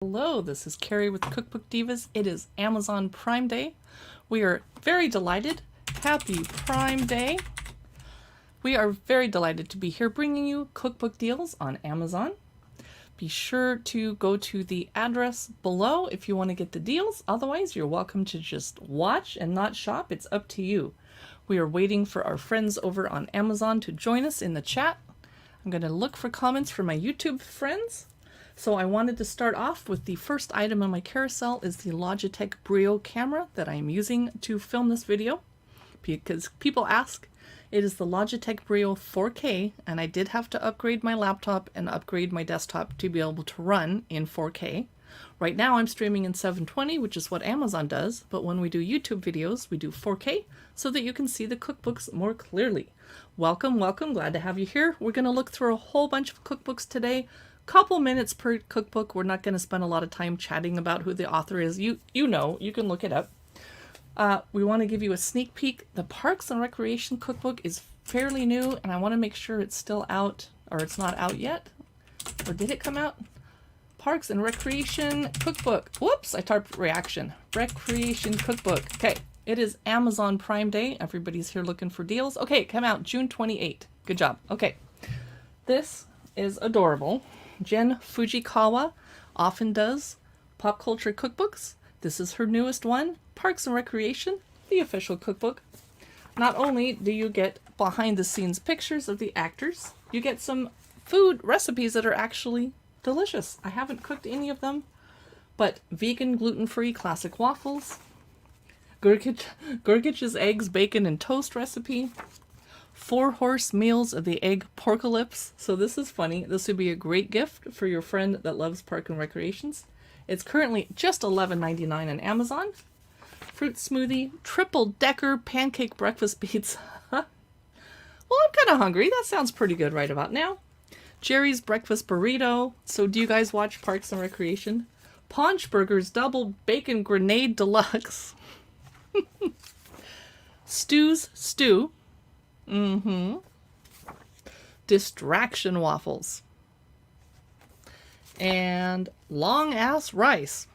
Hello, this is Carrie with Cookbook Divas. It is Amazon Prime Day. We are very delighted. Happy Prime Day. We are very delighted to be here bringing you cookbook deals on Amazon. Be sure to go to the address below if you want to get the deals. Otherwise, you're welcome to just watch and not shop. It's up to you. We are waiting for our friends over on Amazon to join us in the chat. I'm going to look for comments from my YouTube friends. So I wanted to start off with the first item on my carousel is the Logitech Brio camera that I'm using to film this video. Because people ask, it is the Logitech Brio 4K, and I did have to upgrade my laptop and upgrade my desktop to be able to run in 4K. Right now I'm streaming in 720, which is what Amazon does, but when we do YouTube videos, we do 4K so that you can see the cookbooks more clearly. Welcome, welcome, glad to have you here. We're going to look through a whole bunch of cookbooks today. Couple minutes per cookbook. We're not going to spend a lot of time chatting about who the author is. You know, you can look it up. We want to give you a sneak peek. The Parks and Recreation cookbook is fairly new, and I want to make sure it's still out, or it's not out yet. Or did it come out? Parks and Recreation cookbook. Whoops, I typed reaction. Recreation cookbook. Okay, it is Amazon Prime Day. Everybody's here looking for deals. Okay, come out June 28. Good job. Okay, this is adorable. Jen Fujikawa often does pop culture cookbooks. This is her newest one, Parks and Recreation, the official cookbook. Not only do you get behind the scenes pictures of the actors, you get some food recipes that are actually delicious. I haven't cooked any of them, but vegan, gluten-free classic waffles, Gurgich's eggs, bacon, and toast recipe, 4-horse meals of the egg porcalypse. So this is funny. This would be a great gift for your friend that loves Park and Recreations. It's currently just $11.99 on Amazon. Fruit smoothie, triple-decker pancake breakfast pizza. Well, I'm kind of hungry. That sounds pretty good right about now. Jerry's breakfast burrito. So do you guys watch Parks and Recreation? Paunch Burgers double bacon grenade deluxe. Stu's stew. Distraction waffles. And long ass rice.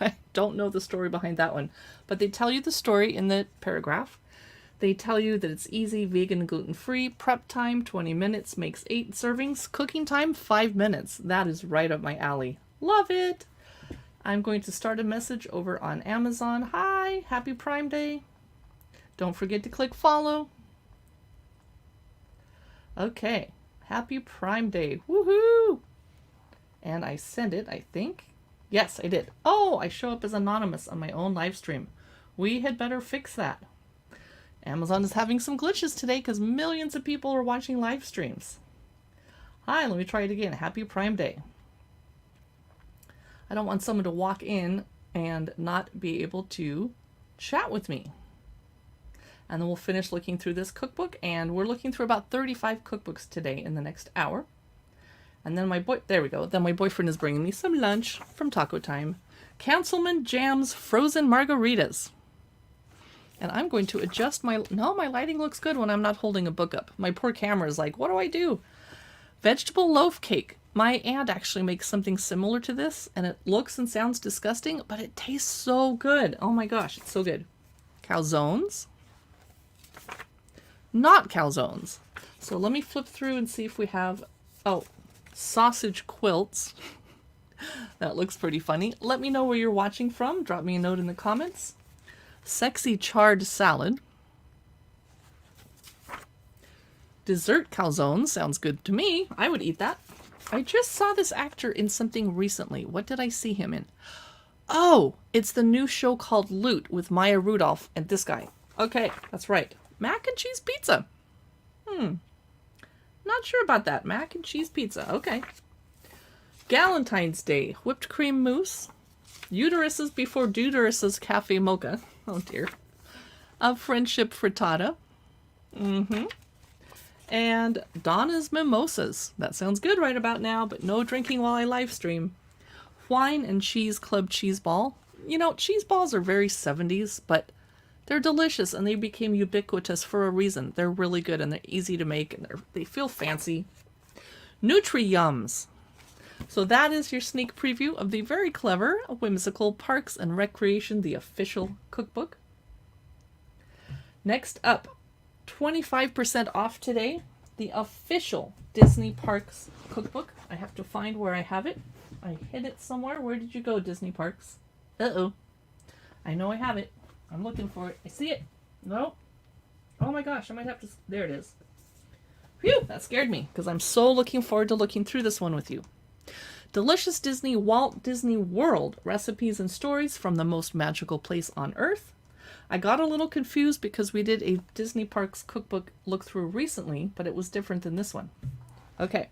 I don't know the story behind that one, but they tell you the story in the paragraph. They tell you that it's easy, vegan, gluten-free, prep time 20 minutes, makes 8 servings, cooking time 5 minutes. That is right up my alley. Love it. I'm going to start a message over on Amazon. Hi, happy Prime Day. Don't forget to click follow. Okay, happy Prime Day. Woohoo! And I sent it, I think. Yes, I did. Oh, I show up as anonymous on my own live stream. We had better fix that. Amazon is having some glitches today because millions of people are watching live streams. Hi, let me try it again. Happy Prime Day. I don't want someone to walk in and not be able to chat with me. And then we'll finish looking through this cookbook, and we're looking through about 35 cookbooks today in the next hour. And then there we go. Then my boyfriend is bringing me some lunch from Taco Time. Councilman Jam's frozen margaritas. And I'm going to adjust my lighting looks good when I'm not holding a book up. My poor camera is like, what do I do? Vegetable loaf cake. My aunt actually makes something similar to this, and it looks and sounds disgusting, but it tastes so good. Oh my gosh, it's so good. Calzones. Not calzones. So let me flip through and see if we have, sausage quilts. That looks pretty funny. Let me know where you're watching from. Drop me a note in the comments. Sexy charred salad. Dessert calzones sounds good to me. I would eat that. I just saw this actor in something recently. What did I see him in? Oh, it's the new show called Loot with Maya Rudolph and this guy. Okay, that's right. Mac and cheese pizza. Not sure about that. Mac and cheese pizza. Okay. Galentine's Day. Whipped cream mousse. Uteruses before Deuteruses cafe mocha. Oh dear. A friendship frittata. And Donna's mimosas. That sounds good right about now, but no drinking while I live stream. Wine and cheese club cheese ball. You know, cheese balls are very 70s, but they're delicious, and they became ubiquitous for a reason. They're really good, and they're easy to make, and they feel fancy. Nutri-Yums. So that is your sneak preview of the very clever, whimsical Parks and Recreation, the official cookbook. Next up, 25% off today, the official Disney Parks cookbook. I have to find where I have it. I hid it somewhere. Where did you go, Disney Parks? Uh-oh. I know I have it. I'm looking for it. I see it. No. Oh my gosh, I might have to... There it is. Phew, that scared me, because I'm so looking forward to looking through this one with you. Delicious Disney Walt Disney World recipes and stories from the most magical place on earth. I got a little confused because we did a Disney Parks cookbook look through recently, but it was different than this one. Okay.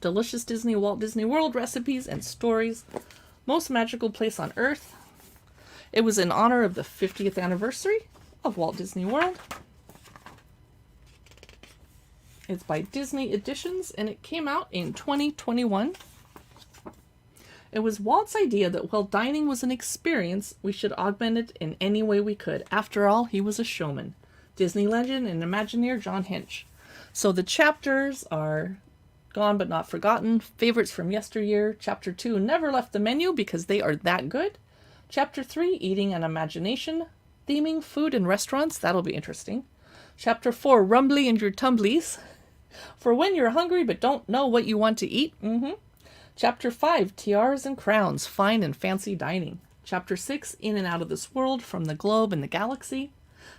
Delicious Disney Walt Disney World recipes and stories. Most magical place on earth. It was in honor of the 50th anniversary of Walt Disney World. It's by Disney Editions, and it came out in 2021. It was Walt's idea that while dining was an experience, we should augment it in any way we could. After all, he was a showman. Disney legend and Imagineer John Hinch. So the chapters are Gone But Not Forgotten, Favorites from Yesteryear. Chapter 2, Never Left the Menu because they are that good. Chapter 3, Eating and Imagination. Theming food and restaurants. That'll be interesting. Chapter 4, Rumbly and Your Tumblies. For when you're hungry but don't know what you want to eat. Chapter 5, Tiaras and Crowns, Fine and Fancy Dining. Chapter 6, In and Out of This World, From the Globe and the Galaxy.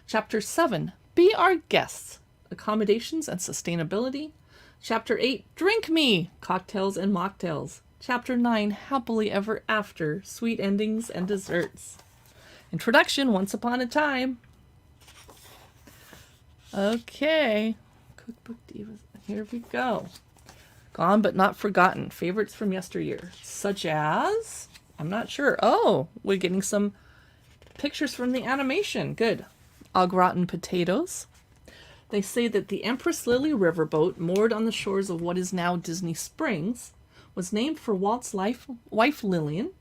Chapter 7, Be Our Guests, Accommodations and Sustainability. Chapter 8, Drink Me, Cocktails and Mocktails. Chapter 9, Happily Ever After, Sweet Endings and Desserts. Introduction, Once Upon a Time. Okay, Cookbook Divas, here we go. Gone But Not Forgotten, Favorites from Yesteryear, such as, I'm not sure. Oh, we're getting some pictures from the animation. Good. Au gratin potatoes. They say that the Empress Lily riverboat, moored on the shores of what is now Disney Springs, was named for Walt's wife Lillian,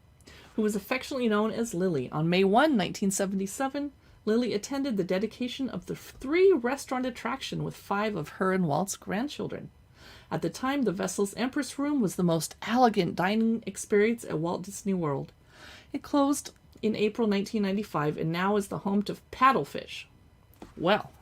who was affectionately known as Lily. On May 1, 1977, Lily attended the dedication of the 3-restaurant attraction with 5 of her and Walt's grandchildren. At the time, the vessel's Empress Room was the most elegant dining experience at Walt Disney World. It closed in April 1995 and now is the home to paddlefish. Well,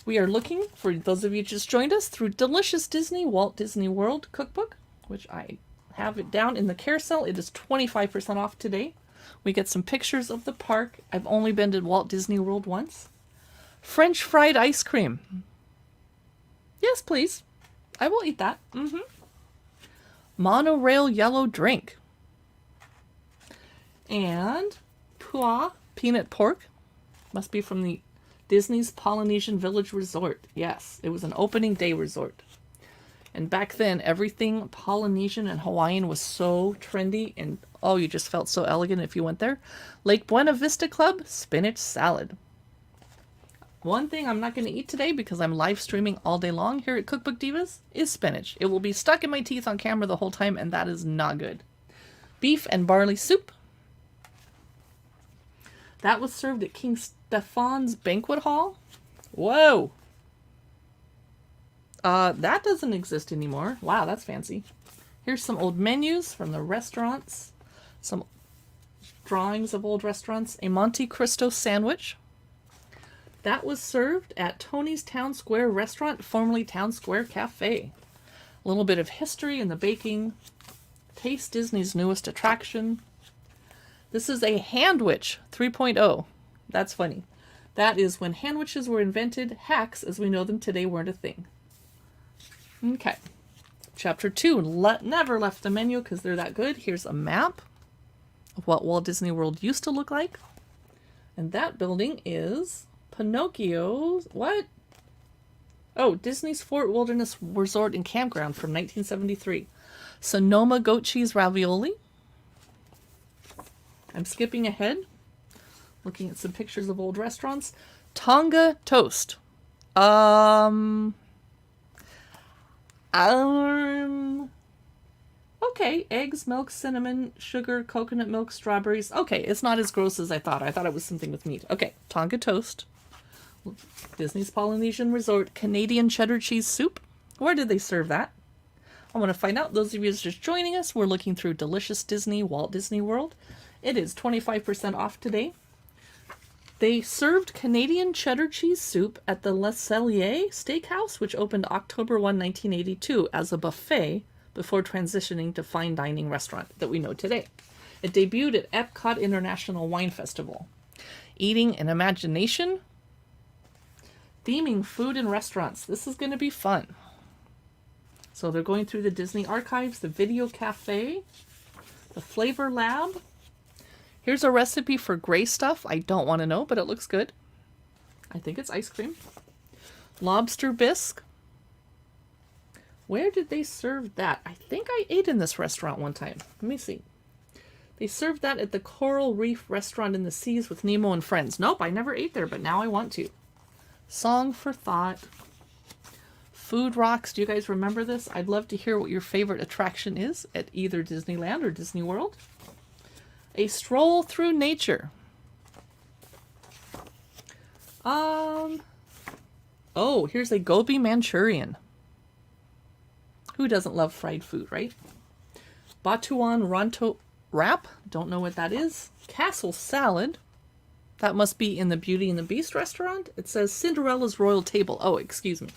we are looking, for those of you who just joined us, through Delicious Disney Walt Disney World Cookbook, which I have it down in the carousel. It is 25% off today. We get some pictures of the park. I've only been to Walt Disney World once. French fried ice cream. Yes, please. I will eat that. Monorail yellow drink. And Pua peanut pork. Must be from the Disney's Polynesian Village Resort. Yes, it was an opening day resort. And back then, everything Polynesian and Hawaiian was so trendy, and oh, you just felt so elegant if you went there. Lake Buena Vista Club, spinach salad. One thing I'm not going to eat today because I'm live streaming all day long here at Cookbook Divas is spinach. It will be stuck in my teeth on camera the whole time, and that is not good. Beef and barley soup. That was served at King Stephan's Banquet Hall. Whoa! That doesn't exist anymore. Wow, that's fancy. Here's some old menus from the restaurants. Some drawings of old restaurants. A Monte Cristo sandwich. That was served at Tony's Town Square Restaurant, formerly Town Square Cafe. A little bit of history in the baking. Taste Disney's newest attraction. This is a Handwich 3.0. That's funny. That is when handwiches were invented. Hacks, as we know them today, weren't a thing. Okay. Chapter 2, Never Left the Menu because they're that good. Here's a map of what Walt Disney World used to look like. And that building is Pinocchio's, what? Oh, Disney's Fort Wilderness Resort and Campground from 1973. Sonoma goat cheese ravioli. I'm skipping ahead, looking at some pictures of old restaurants. Tonga toast. Okay, eggs, milk, cinnamon, sugar, coconut milk, strawberries. Okay, it's not as gross as I thought. I thought it was something with meat. Okay, Tonga toast. Disney's Polynesian Resort, Canadian cheddar cheese soup. Where did they serve that? I want to find out, those of you just joining us, we're looking through Delicious Disney, Walt Disney World. It is 25% off today. They served Canadian cheddar cheese soup at the Le Cellier Steakhouse, which opened October 1, 1982 as a buffet before transitioning to fine dining restaurant that we know today. It debuted at Epcot International Wine Festival. Eating in imagination, theming food in restaurants. This is going to be fun. So they're going through the Disney archives, the video cafe, the flavor lab. Here's a recipe for gray stuff. I don't want to know, but it looks good. I think it's ice cream. Lobster bisque. Where did they serve that? I think I ate in this restaurant one time. Let me see. They served that at the Coral Reef Restaurant in the Seas with Nemo and Friends. Nope, I never ate there, but now I want to. Song for Thought. Food Rocks. Do you guys remember this? I'd love to hear what your favorite attraction is at either Disneyland or Disney World. A Stroll Through Nature. Oh, here's a Gobi Manchurian. Who doesn't love fried food, right? Batuan Ronto Wrap. Don't know what that is. Castle Salad. That must be in the Beauty and the Beast restaurant. It says Cinderella's Royal Table. Oh, excuse me.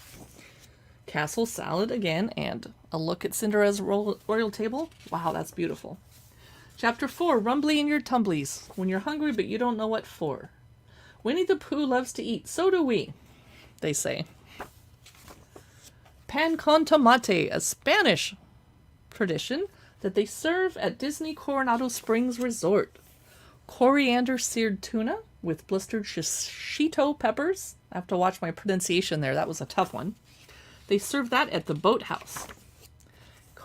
Castle Salad again, and a look at Cinderella's Royal Table. Wow, that's beautiful. Chapter 4, Rumbly in Your Tumblies. When you're hungry but you don't know what for. Winnie the Pooh loves to eat. So do we, they say. Pan con tomate, a Spanish tradition that they serve at Disney Coronado Springs Resort. Coriander seared tuna with blistered shishito peppers. I have to watch my pronunciation there. That was a tough one. They serve that at the Boathouse.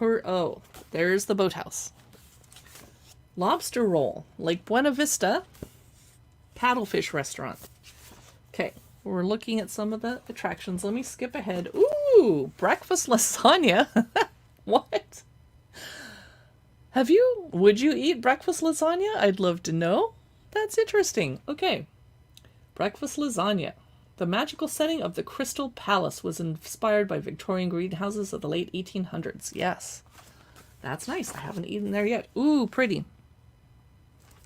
Oh, there's the Boathouse. Lobster roll, Lake Buena Vista Paddlefish Restaurant. Okay, we're looking at some of the attractions. Let me skip ahead. Ooh, breakfast lasagna. What? Would you eat breakfast lasagna? I'd love to know. That's interesting. Okay. Breakfast lasagna. The magical setting of the Crystal Palace was inspired by Victorian greenhouses of the late 1800s. Yes. That's nice. I haven't eaten there yet. Ooh, pretty.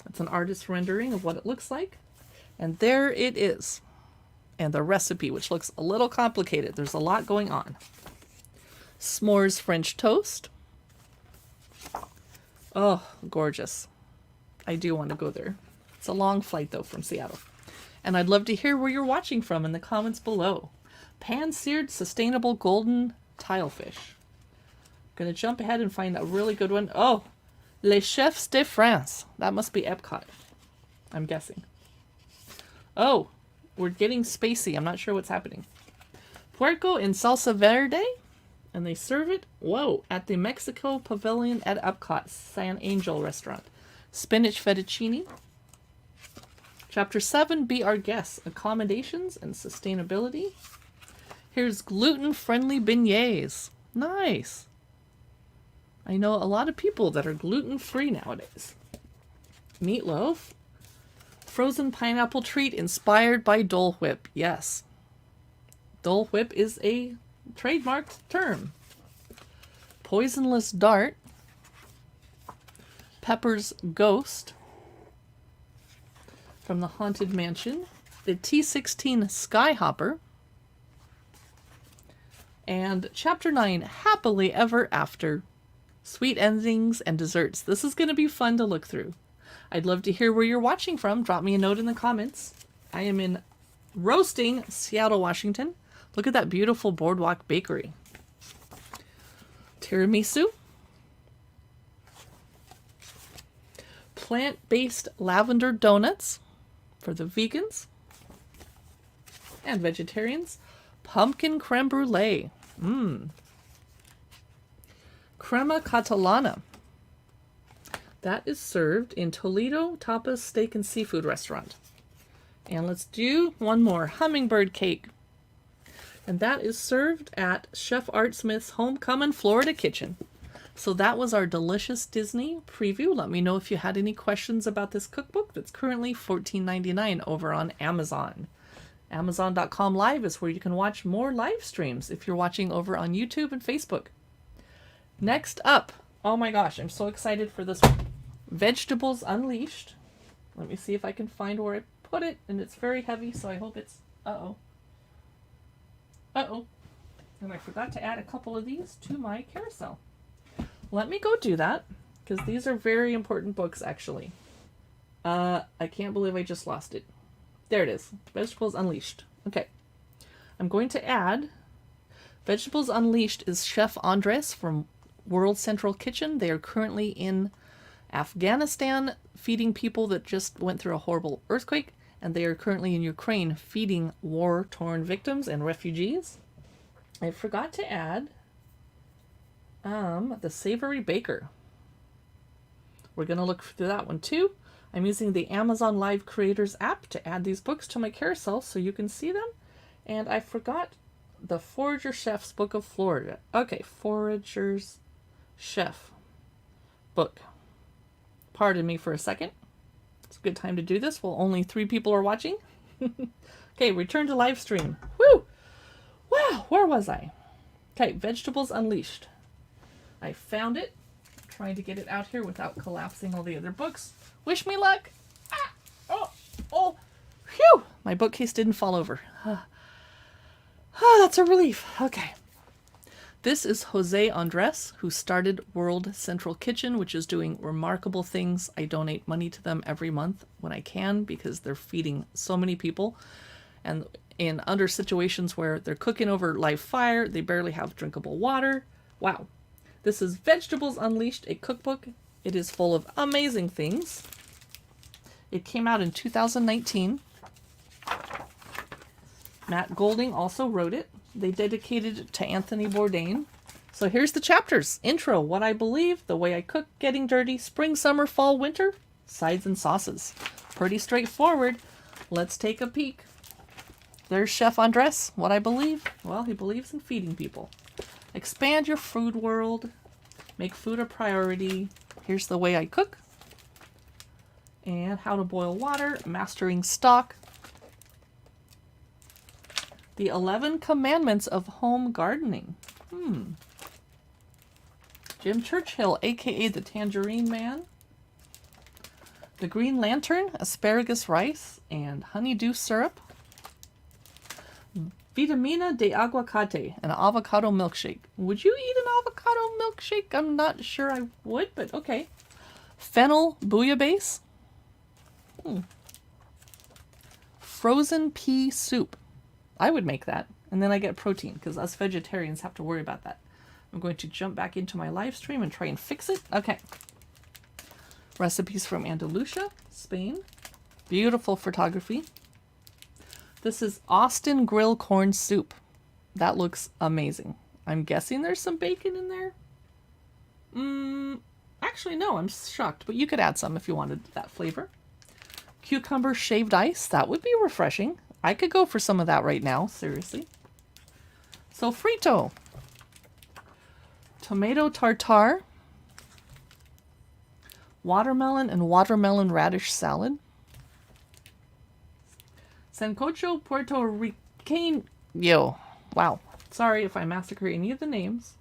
That's an artist's rendering of what it looks like. And there it is. And the recipe, which looks a little complicated. There's a lot going on. S'mores French toast. Oh, gorgeous. I do want to go there. It's a long flight, though, from Seattle. And I'd love to hear where you're watching from in the comments below. Pan-seared sustainable golden tilefish. Going to jump ahead and find a really good one. Oh, Les Chefs de France. That must be Epcot, I'm guessing. Oh, we're getting spacey. I'm not sure what's happening. Puerco in salsa verde. And they serve it, at the Mexico Pavilion at Epcot San Angel restaurant. Spinach fettuccine. Chapter 7, Be Our Guests, Accommodations and Sustainability. Here's gluten-friendly beignets. Nice. I know a lot of people that are gluten-free nowadays. Meatloaf. Frozen pineapple treat inspired by Dole Whip. Yes. Dole Whip is a trademarked term. Poisonless Dart. Pepper's Ghost. From the Haunted Mansion. The T16 Skyhopper. And Chapter 9, Happily Ever After. Sweet endings and desserts. This is going to be fun to look through. I'd love to hear where you're watching from. Drop me a note in the comments. I am in roasting Seattle, Washington. Look at that beautiful Boardwalk Bakery. Tiramisu. Plant-based lavender donuts for the vegans and vegetarians. Pumpkin creme brulee. Crema Catalana. That is served in Toledo Tapas Steak and Seafood Restaurant. And let's do one more. Hummingbird cake. And that is served at Chef Art Smith's Homecoming Florida Kitchen. So that was our delicious Disney preview. Let me know if you had any questions about this cookbook that's currently $14.99 over on Amazon. Amazon.com Live is where you can watch more live streams if you're watching over on YouTube and Facebook. Next up, oh my gosh, I'm so excited for this one. Vegetables Unleashed. Let me see if I can find where I put it, and it's very heavy, so I hope it's, uh-oh. Uh-oh. And I forgot to add a couple of these to my carousel. Let me go do that, because these are very important books, actually. I can't believe I just lost it. There it is. Vegetables Unleashed. Okay. I'm going to add... Vegetables Unleashed is Chef Andres from World Central Kitchen. They are currently in Afghanistan feeding people that just went through a horrible earthquake. And they are currently in Ukraine feeding war-torn victims and refugees. I forgot to add the Savory Baker. We're going to look through that one too. I'm using the Amazon Live Creators app to add these books to my carousel so you can see them. And I forgot the Forager Chef's Book of Florida. Okay, Forager's Chef book. Pardon me for a second. It's a good time to do this while only 3 people are watching. Okay, return to live stream. Woo! Wow, where was I? Okay, Vegetables Unleashed. I found it. I'm trying to get it out here without collapsing all the other books. Wish me luck. Ah! Oh! Phew! My bookcase didn't fall over. That's a relief. Okay. This is Jose Andres, who started World Central Kitchen, which is doing remarkable things. I donate money to them every month when I can because they're feeding so many people. And in under situations where they're cooking over live fire, they barely have drinkable water. Wow. This is Vegetables Unleashed, a cookbook. It is full of amazing things. It came out in 2019. Matt Golding also wrote it. They dedicated it to Anthony Bourdain. So here's the chapters. Intro, what I believe, the way I cook, getting dirty, spring, summer, fall, winter, sides and sauces. Pretty straightforward. Let's take a peek. There's Chef Andres, what I believe. Well, he believes in feeding people. Expand your food world. Make food a priority. Here's the way I cook. And how to boil water, mastering stock. The 11 Commandments of Home Gardening. Jim Churchill, aka the Tangerine Man. The Green Lantern, asparagus rice, and honeydew syrup. Vitamina de aguacate, an avocado milkshake. Would you eat an avocado milkshake? I'm not sure I would, but okay. Fennel bouillabaisse. Frozen pea soup. I would make that, and then I get protein, because us vegetarians have to worry about that. I'm going to jump back into my live stream and try and fix it. Okay. Recipes from Andalusia, Spain. Beautiful photography. This is Austin Grill Corn Soup. That looks amazing. I'm guessing there's some bacon in there. Actually, no, I'm shocked, but you could add some if you wanted that flavor. Cucumber shaved ice. That would be refreshing. I could go for some of that right now, seriously. Sofrito. Tomato tartare. Watermelon and watermelon radish salad. Sancocho Puerto Rican. Yo, wow. Sorry if I massacre any of the names.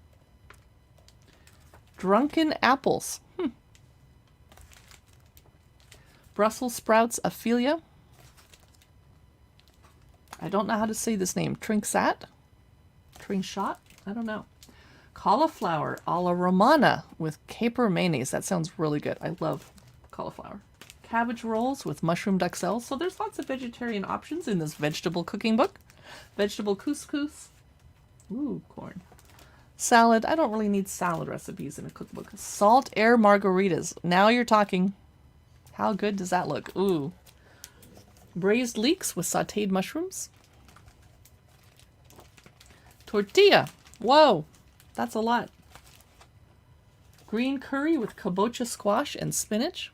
Drunken apples. Brussels sprouts Ophelia. I don't know how to say this name. Trinxat? Trinxat? I don't know. Cauliflower a la Romana with caper mayonnaise. That sounds really good. I love cauliflower. Cabbage rolls with mushroom duxelles. So there's lots of vegetarian options in this vegetable cooking book. Vegetable couscous. Ooh, corn. Salad. I don't really need salad recipes in a cookbook. Salt air margaritas. Now you're talking. How good does that look? Ooh. Braised leeks with sauteed mushrooms. Tortilla. Whoa. That's a lot. Green curry with kabocha squash and spinach.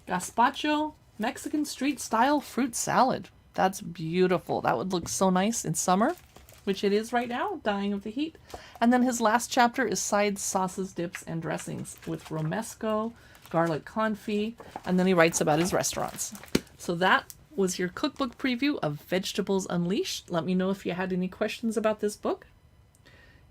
Gazpacho, Mexican street style fruit salad. That's beautiful. That would look so nice in summer, which it is right now, dying of the heat. And then his last chapter is sides, sauces, dips, and dressings with romesco, garlic confit, and then he writes about his restaurants. So that was your cookbook preview of Vegetables Unleashed. Let me know if you had any questions about this book.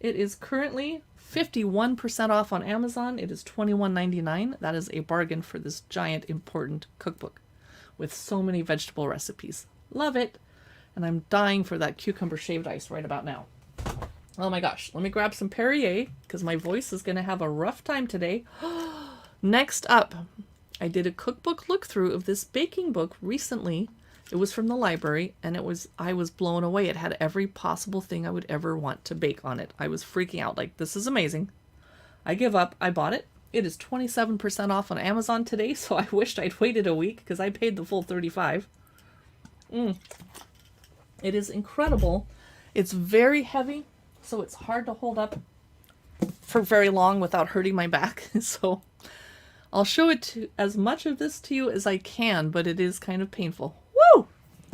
It is currently 51% off on Amazon. It is $21.99. That is a bargain for this giant, important cookbook with so many vegetable recipes. Love it. And I'm dying for that cucumber shaved ice right about now. Oh my gosh. Let me grab some Perrier because my voice is going to have a rough time today. Next up, I did a cookbook look through of this baking book recently. It was from the library, and I was blown away. It had every possible thing I would ever want to bake on it. I was freaking out, like, this is amazing. I give up. I bought it. It is 27% off on Amazon today, so I wished I'd waited a week because I paid the full $35. It is incredible. It's very heavy, so it's hard to hold up for very long without hurting my back. So I'll show as much of this to you as I can, but it is kind of painful. Woo!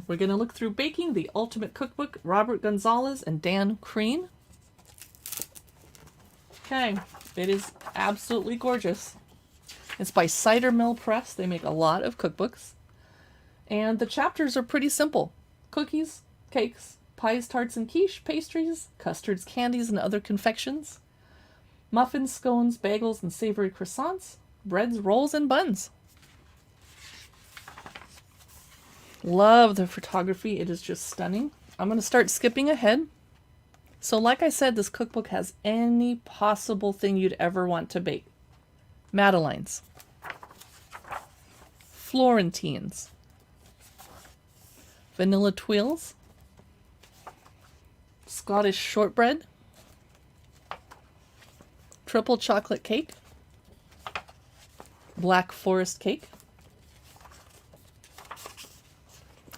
We're going to look through Baking, the Ultimate Cookbook, Robert Gonzalez and Dan Crean. Okay, it is absolutely gorgeous. It's by Cider Mill Press. They make a lot of cookbooks. And the chapters are pretty simple. Cookies, cakes, pies, tarts, and quiche, pastries, custards, candies, and other confections, muffins, scones, bagels, and savory croissants, breads, rolls, and buns. Love the photography. It is just stunning. I'm going to start skipping ahead. So like I said, this cookbook has any possible thing you'd ever want to bake. Madeleines, Florentines, vanilla tuiles, Scottish shortbread, triple chocolate cake, black forest cake.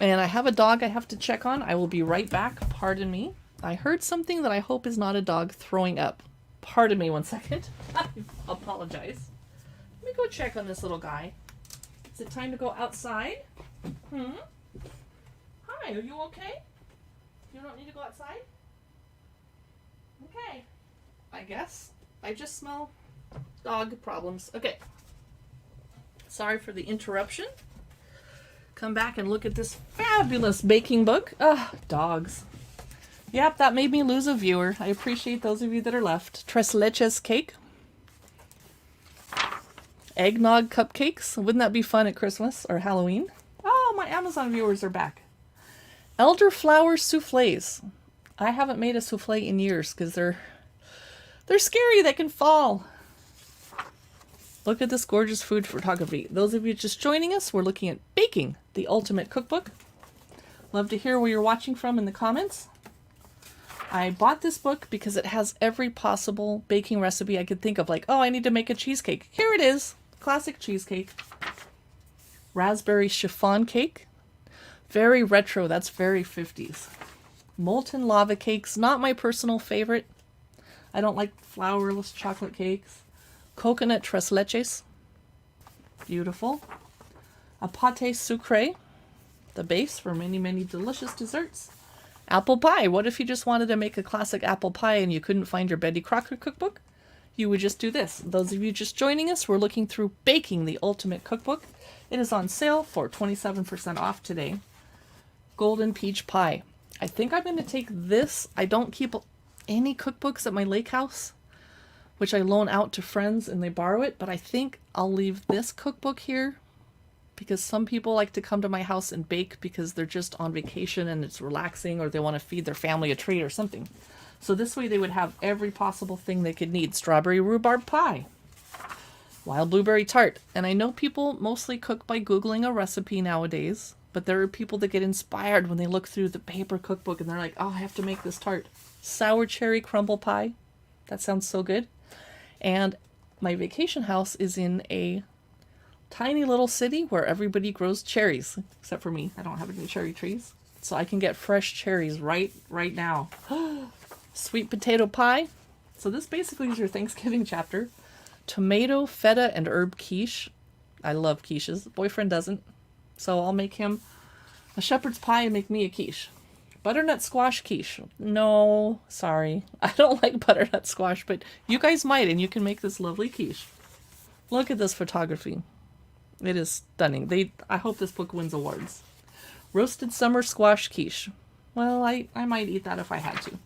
And I have a dog I have to check on. I will be right back. Pardon me. I heard something that I hope is not a dog throwing up. Pardon me 1 second. I apologize. Let me go check on this little guy. Is it time to go outside? Hi, are you okay? You don't need to go outside? Okay. I guess. I just smell dog problems. Okay. Sorry for the interruption. Come back and look at this fabulous baking book. Dogs. Yep, that made me lose a viewer. I appreciate those of you that are left. Tres leches cake. Eggnog cupcakes. Wouldn't that be fun at Christmas or Halloween? Oh, my Amazon viewers are back. Elderflower soufflés. I haven't made a soufflé in years because they're scary. They can fall. Look at this gorgeous food photography. Those of you just joining us, we're looking at Baking, the Ultimate Cookbook. Love to hear where you're watching from in the comments. I bought this book because it has every possible baking recipe I could think of. Like, oh, I need to make a cheesecake. Here it is. Classic cheesecake. Raspberry chiffon cake. Very retro. That's very 50s. Molten lava cakes. Not my personal favorite. I don't like flourless chocolate cakes. Coconut tres leches. Beautiful. A pâté sucré. The base for many, many delicious desserts. Apple pie. What if you just wanted to make a classic apple pie and you couldn't find your Betty Crocker cookbook? You would just do this. Those of you just joining us, we're looking through Baking, the Ultimate Cookbook. It is on sale for 27% off today. Golden peach pie. I think I'm going to take this. I don't keep any cookbooks at my lake house, which I loan out to friends and they borrow it, but I think I'll leave this cookbook here because some people like to come to my house and bake because they're just on vacation and it's relaxing, or they want to feed their family a treat or something. So this way they would have every possible thing they could need. Strawberry rhubarb pie, wild blueberry tart. And I know people mostly cook by Googling a recipe nowadays, but there are people that get inspired when they look through the paper cookbook and they're like, oh, I have to make this tart. Sour cherry crumble pie. That sounds so good. And my vacation house is in a tiny little city where everybody grows cherries, except for me. I don't have any cherry trees, so I can get fresh cherries right now. Sweet potato pie. So this basically is your Thanksgiving chapter. Tomato, feta, and herb quiche. I love quiches. Boyfriend doesn't, so I'll make him a shepherd's pie and make me a quiche. Butternut squash quiche. No, sorry. I don't like butternut squash, but you guys might, and you can make this lovely quiche. Look at this photography. It is stunning. I hope this book wins awards. Roasted summer squash quiche. Well, I might eat that if I had to.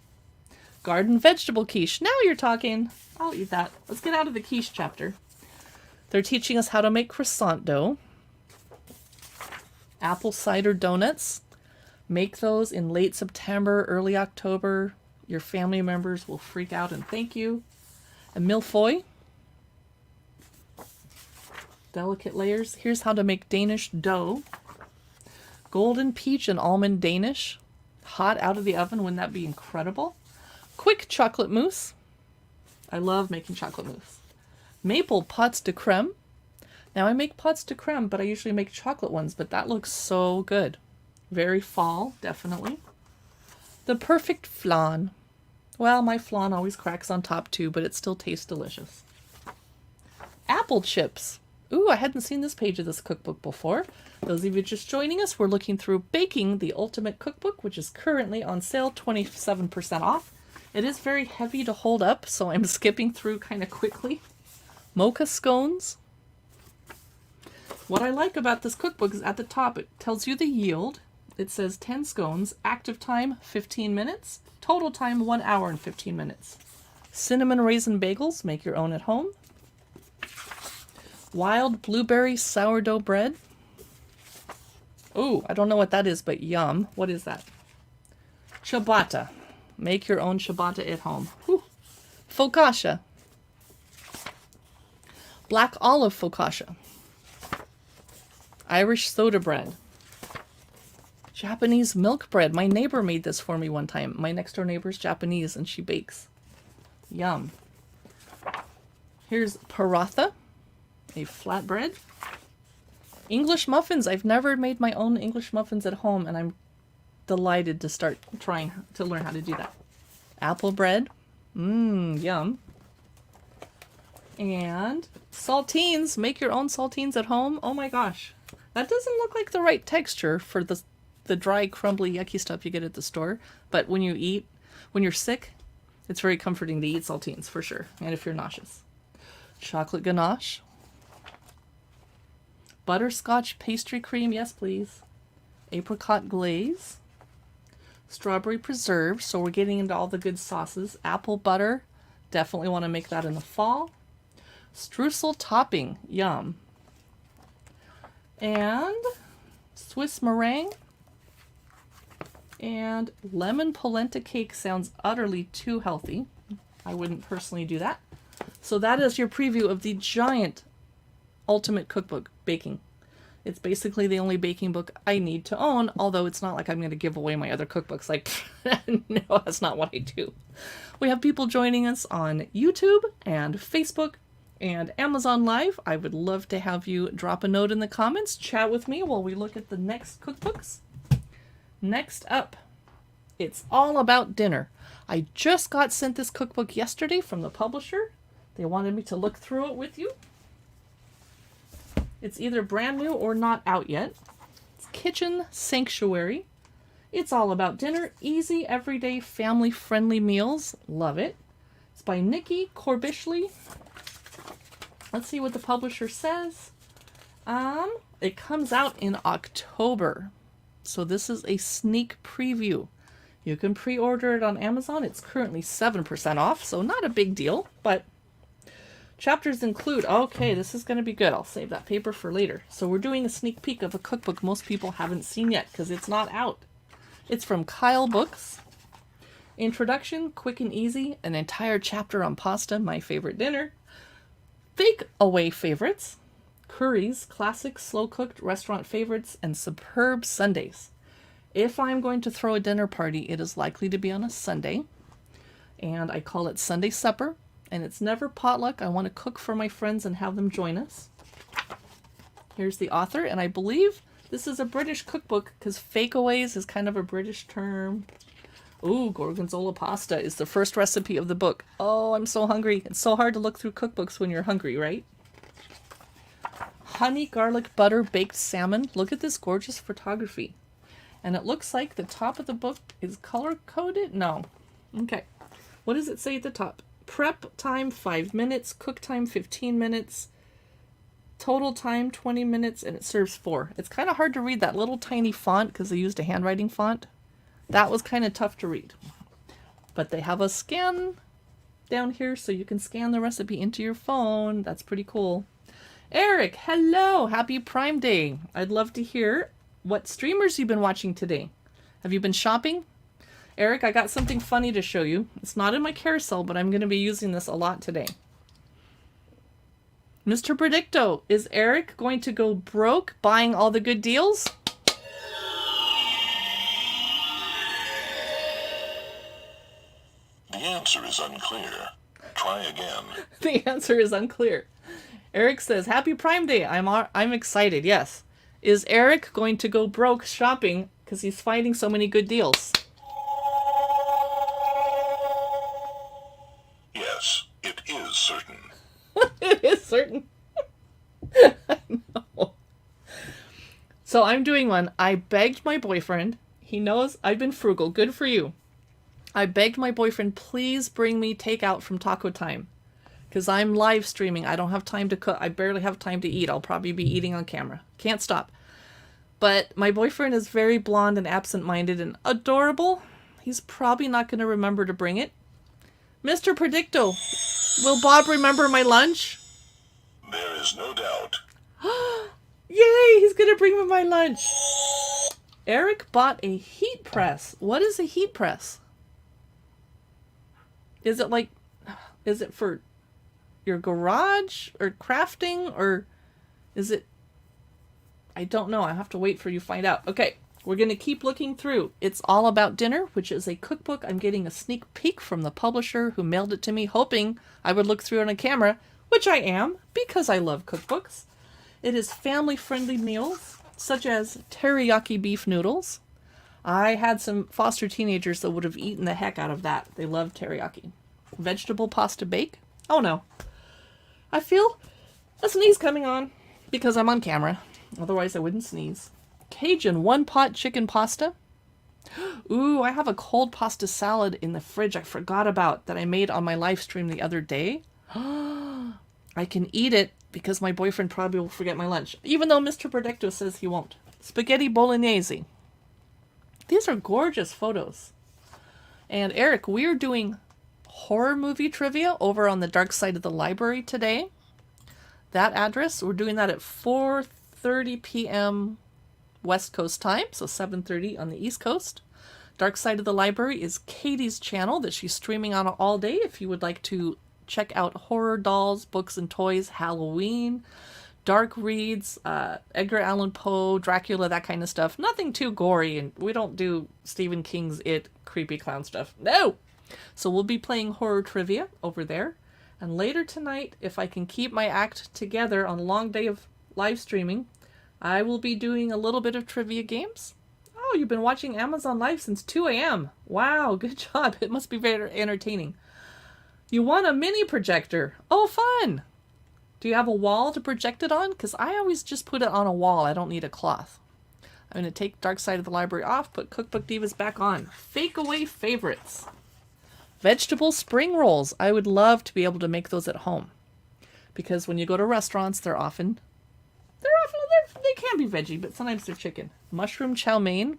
Garden vegetable quiche. Now you're talking. I'll eat that. Let's get out of the quiche chapter. They're teaching us how to make croissant dough. Apple cider donuts. Make those in late September, early October. Your family members will freak out and thank you. A millefeuille. Delicate layers. Here's how to make Danish dough. Golden peach and almond Danish. Hot out of the oven. Wouldn't that be incredible? Quick chocolate mousse. I love making chocolate mousse. Maple pots de creme. Now I make pots de creme, but I usually make chocolate ones, but that looks so good. Very fall, definitely. The perfect flan. Well, my flan always cracks on top too, but it still tastes delicious. Apple chips. Ooh, I hadn't seen this page of this cookbook before. Those of you just joining us, we're looking through Baking the Ultimate Cookbook, which is currently on sale, 27% off. It is very heavy to hold up, so I'm skipping through kind of quickly. Mocha scones. What I like about this cookbook is at the top, it tells you the yield. It says 10 scones, active time 15 minutes, total time 1 hour and 15 minutes. Cinnamon raisin bagels, make your own at home. Wild blueberry sourdough bread. Ooh, I don't know what that is, but yum. What is that? Ciabatta. Make your own ciabatta at home. Whew. Focaccia. Black olive focaccia. Irish soda bread. Japanese milk bread. My neighbor made this for me one time. My next door neighbor's Japanese and she bakes. Yum. Here's paratha, a flatbread. English muffins. I've never made my own English muffins at home and I'm delighted to start trying to learn how to do that. Apple bread. Yum. And saltines. Make your own saltines at home. Oh my gosh. That doesn't look like the right texture for the dry, crumbly, yucky stuff you get at the store. But when you're sick, it's very comforting to eat saltines for sure. And if you're nauseous. Chocolate ganache. Butterscotch pastry cream. Yes, please. Apricot glaze. Strawberry preserve. So we're getting into all the good sauces. Apple butter. Definitely want to make that in the fall. Streusel topping. Yum. And Swiss meringue. And lemon polenta cake sounds utterly too healthy. I wouldn't personally do that. So that is your preview of the giant Ultimate Cookbook Baking. It's basically the only baking book I need to own, although it's not like I'm going to give away my other cookbooks. Like, no, that's not what I do. We have people joining us on YouTube and Facebook and Amazon Live. I would love to have you drop a note in the comments, chat with me while we look at the next cookbooks. Next up, it's all about dinner. I just got sent this cookbook yesterday from the publisher. They wanted me to look through it with you. It's either brand new or not out yet. It's Kitchen Sanctuary. It's all about dinner, easy, everyday, family-friendly meals. Love it. It's by Nikki Corbishley. Let's see what the publisher says. It comes out in October. So this is a sneak preview. You can pre-order it on Amazon. It's currently 7% off, so not a big deal, but chapters include, okay, this is going to be good. I'll save that paper for later. So we're doing a sneak peek of a cookbook most people haven't seen yet because it's not out. It's from Kyle Books. Introduction, quick and easy, an entire chapter on pasta, my favorite dinner. Fake away favorites, curries, classic slow-cooked restaurant favorites, and superb Sundays. If I'm going to throw a dinner party, it is likely to be on a Sunday, and I call it Sunday supper, and it's never potluck. I want to cook for my friends and have them join us. Here's the author, and I believe this is a British cookbook because fakeaways is kind of a British term. Ooh, gorgonzola pasta is the first recipe of the book. Oh, I'm so hungry. It's so hard to look through cookbooks when you're hungry, right? Honey garlic butter baked salmon. Look at this gorgeous photography. And it looks like the top of the book is color-coded? No. Okay. What does it say at the top? Prep time 5 minutes, cook time 15 minutes, total time 20 minutes, and it serves 4. It's kind of hard to read that little tiny font because they used a handwriting font. That was kind of tough to read. But they have a scan down here so you can scan the recipe into your phone. That's pretty cool. Eric, hello. Happy Prime Day. I'd love to hear what streamers you've been watching today. Have you been shopping? Eric, I got something funny to show you. It's not in my carousel, but I'm going to be using this a lot today. Mr. Predicto, is Eric going to go broke buying all the good deals? The answer is unclear. Try again. The answer is unclear. Eric says, Happy Prime Day. I'm excited, yes. Is Eric going to go broke shopping because he's finding so many good deals? Yes, it is certain. It is certain. I know. So I'm doing one. I begged my boyfriend. He knows I've been frugal. Good for you. I begged my boyfriend, please bring me takeout from Taco Time. Because I'm live streaming. I don't have time to cook. I barely have time to eat. I'll probably be eating on camera. Can't stop. But my boyfriend is very blonde and absent-minded and adorable. He's probably not going to remember to bring it. Mr. Predicto, will Bob remember my lunch? There is no doubt. Yay, he's going to bring me my lunch. Eric bought a heat press. What is a heat press? Is it for your garage or crafting, or is it, I don't know. I have to wait for you to find out. Okay, we're going to keep looking through. It's All About Dinner, which is a cookbook. I'm getting a sneak peek from the publisher who mailed it to me, hoping I would look through it on camera, which I am, because I love cookbooks. It is family-friendly meals, such as teriyaki beef noodles. I had some foster teenagers that would have eaten the heck out of that. They love teriyaki. Vegetable pasta bake. Oh no. I feel a sneeze coming on because I'm on camera. Otherwise I wouldn't sneeze. Cajun one-pot chicken pasta. Ooh, I have a cold pasta salad in the fridge I forgot about that I made on my live stream the other day. I can eat it because my boyfriend probably will forget my lunch. Even though Mr. Predicto says he won't. Spaghetti bolognese. These are gorgeous photos. And Eric, we're doing horror movie trivia over on the dark side of the library today. That address, we're doing that at 4:30 p.m. West Coast time, so 7:30 on the East Coast. Dark Side of the Library is Katie's channel that she's streaming on all day if you would like to check out horror dolls, books and toys, Halloween, dark reads, Edgar Allan Poe, Dracula, that kind of stuff. Nothing too gory, and we don't do Stephen King's It creepy clown stuff. No! So we'll be playing horror trivia over there. And later tonight, if I can keep my act together on a long day of live streaming, I will be doing a little bit of trivia games. Oh, you've been watching Amazon Live since 2 a.m. Wow, good job. It must be very entertaining. You won a mini projector. Oh, fun. Do you have a wall to project it on? Because I always just put it on a wall. I don't need a cloth. I'm going to take Dark Side of the Library off, put Cookbook Divas back on. Fake away favorites. Vegetable spring rolls. I would love to be able to make those at home. Because when you go to restaurants, they can be veggie, but sometimes they're chicken. Mushroom chow mein.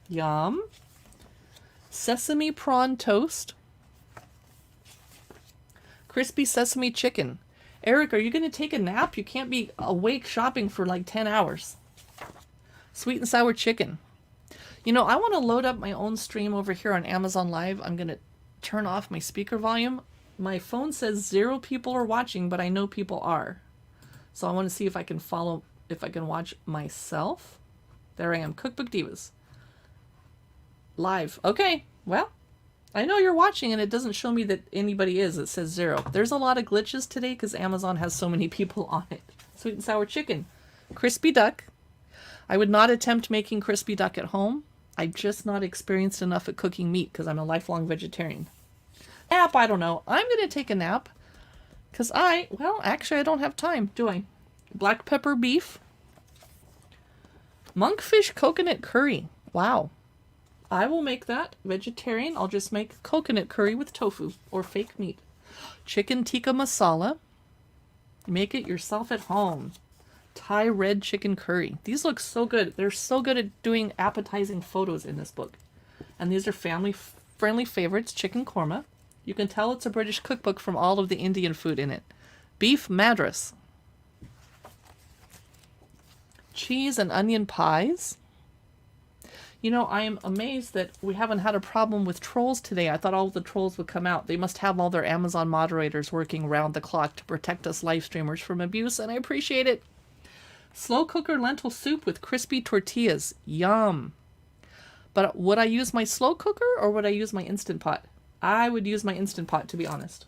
Yum. Sesame prawn toast. Crispy sesame chicken. Eric, are you going to take a nap? You can't be awake shopping for like 10 hours. Sweet and sour chicken. You know, I want to load up my own stream over here on Amazon Live. I'm going to turn off my speaker volume. My phone says 0 people are watching, but I know people are. So I want to see if I can watch myself. There I am, Cookbook Divas. Live. Okay, well, I know you're watching and it doesn't show me that anybody is. It says 0. There's a lot of glitches today because Amazon has so many people on it. Sweet and sour chicken. Crispy duck. I would not attempt making crispy duck at home. I'm just not experienced enough at cooking meat because I'm a lifelong vegetarian. Nap, I don't know. I'm going to take a nap because actually I don't have time, do I? Black pepper beef. Monkfish coconut curry. Wow. I will make that vegetarian. I'll just make coconut curry with tofu or fake meat. Chicken tikka masala. Make it yourself at home. Thai red chicken curry. These look so good. They're so good at doing appetizing photos in this book. And these are family friendly favorites, chicken korma. You can tell it's a British cookbook from all of the Indian food in it. Beef madras. Cheese and onion pies. You know, I am amazed that we haven't had a problem with trolls today. I thought all of the trolls would come out. They must have all their Amazon moderators working round the clock to protect us live streamers from abuse, and I appreciate it. Slow cooker lentil soup with crispy tortillas. Yum. But would I use my slow cooker or would I use my Instant Pot? I would use my Instant Pot, to be honest.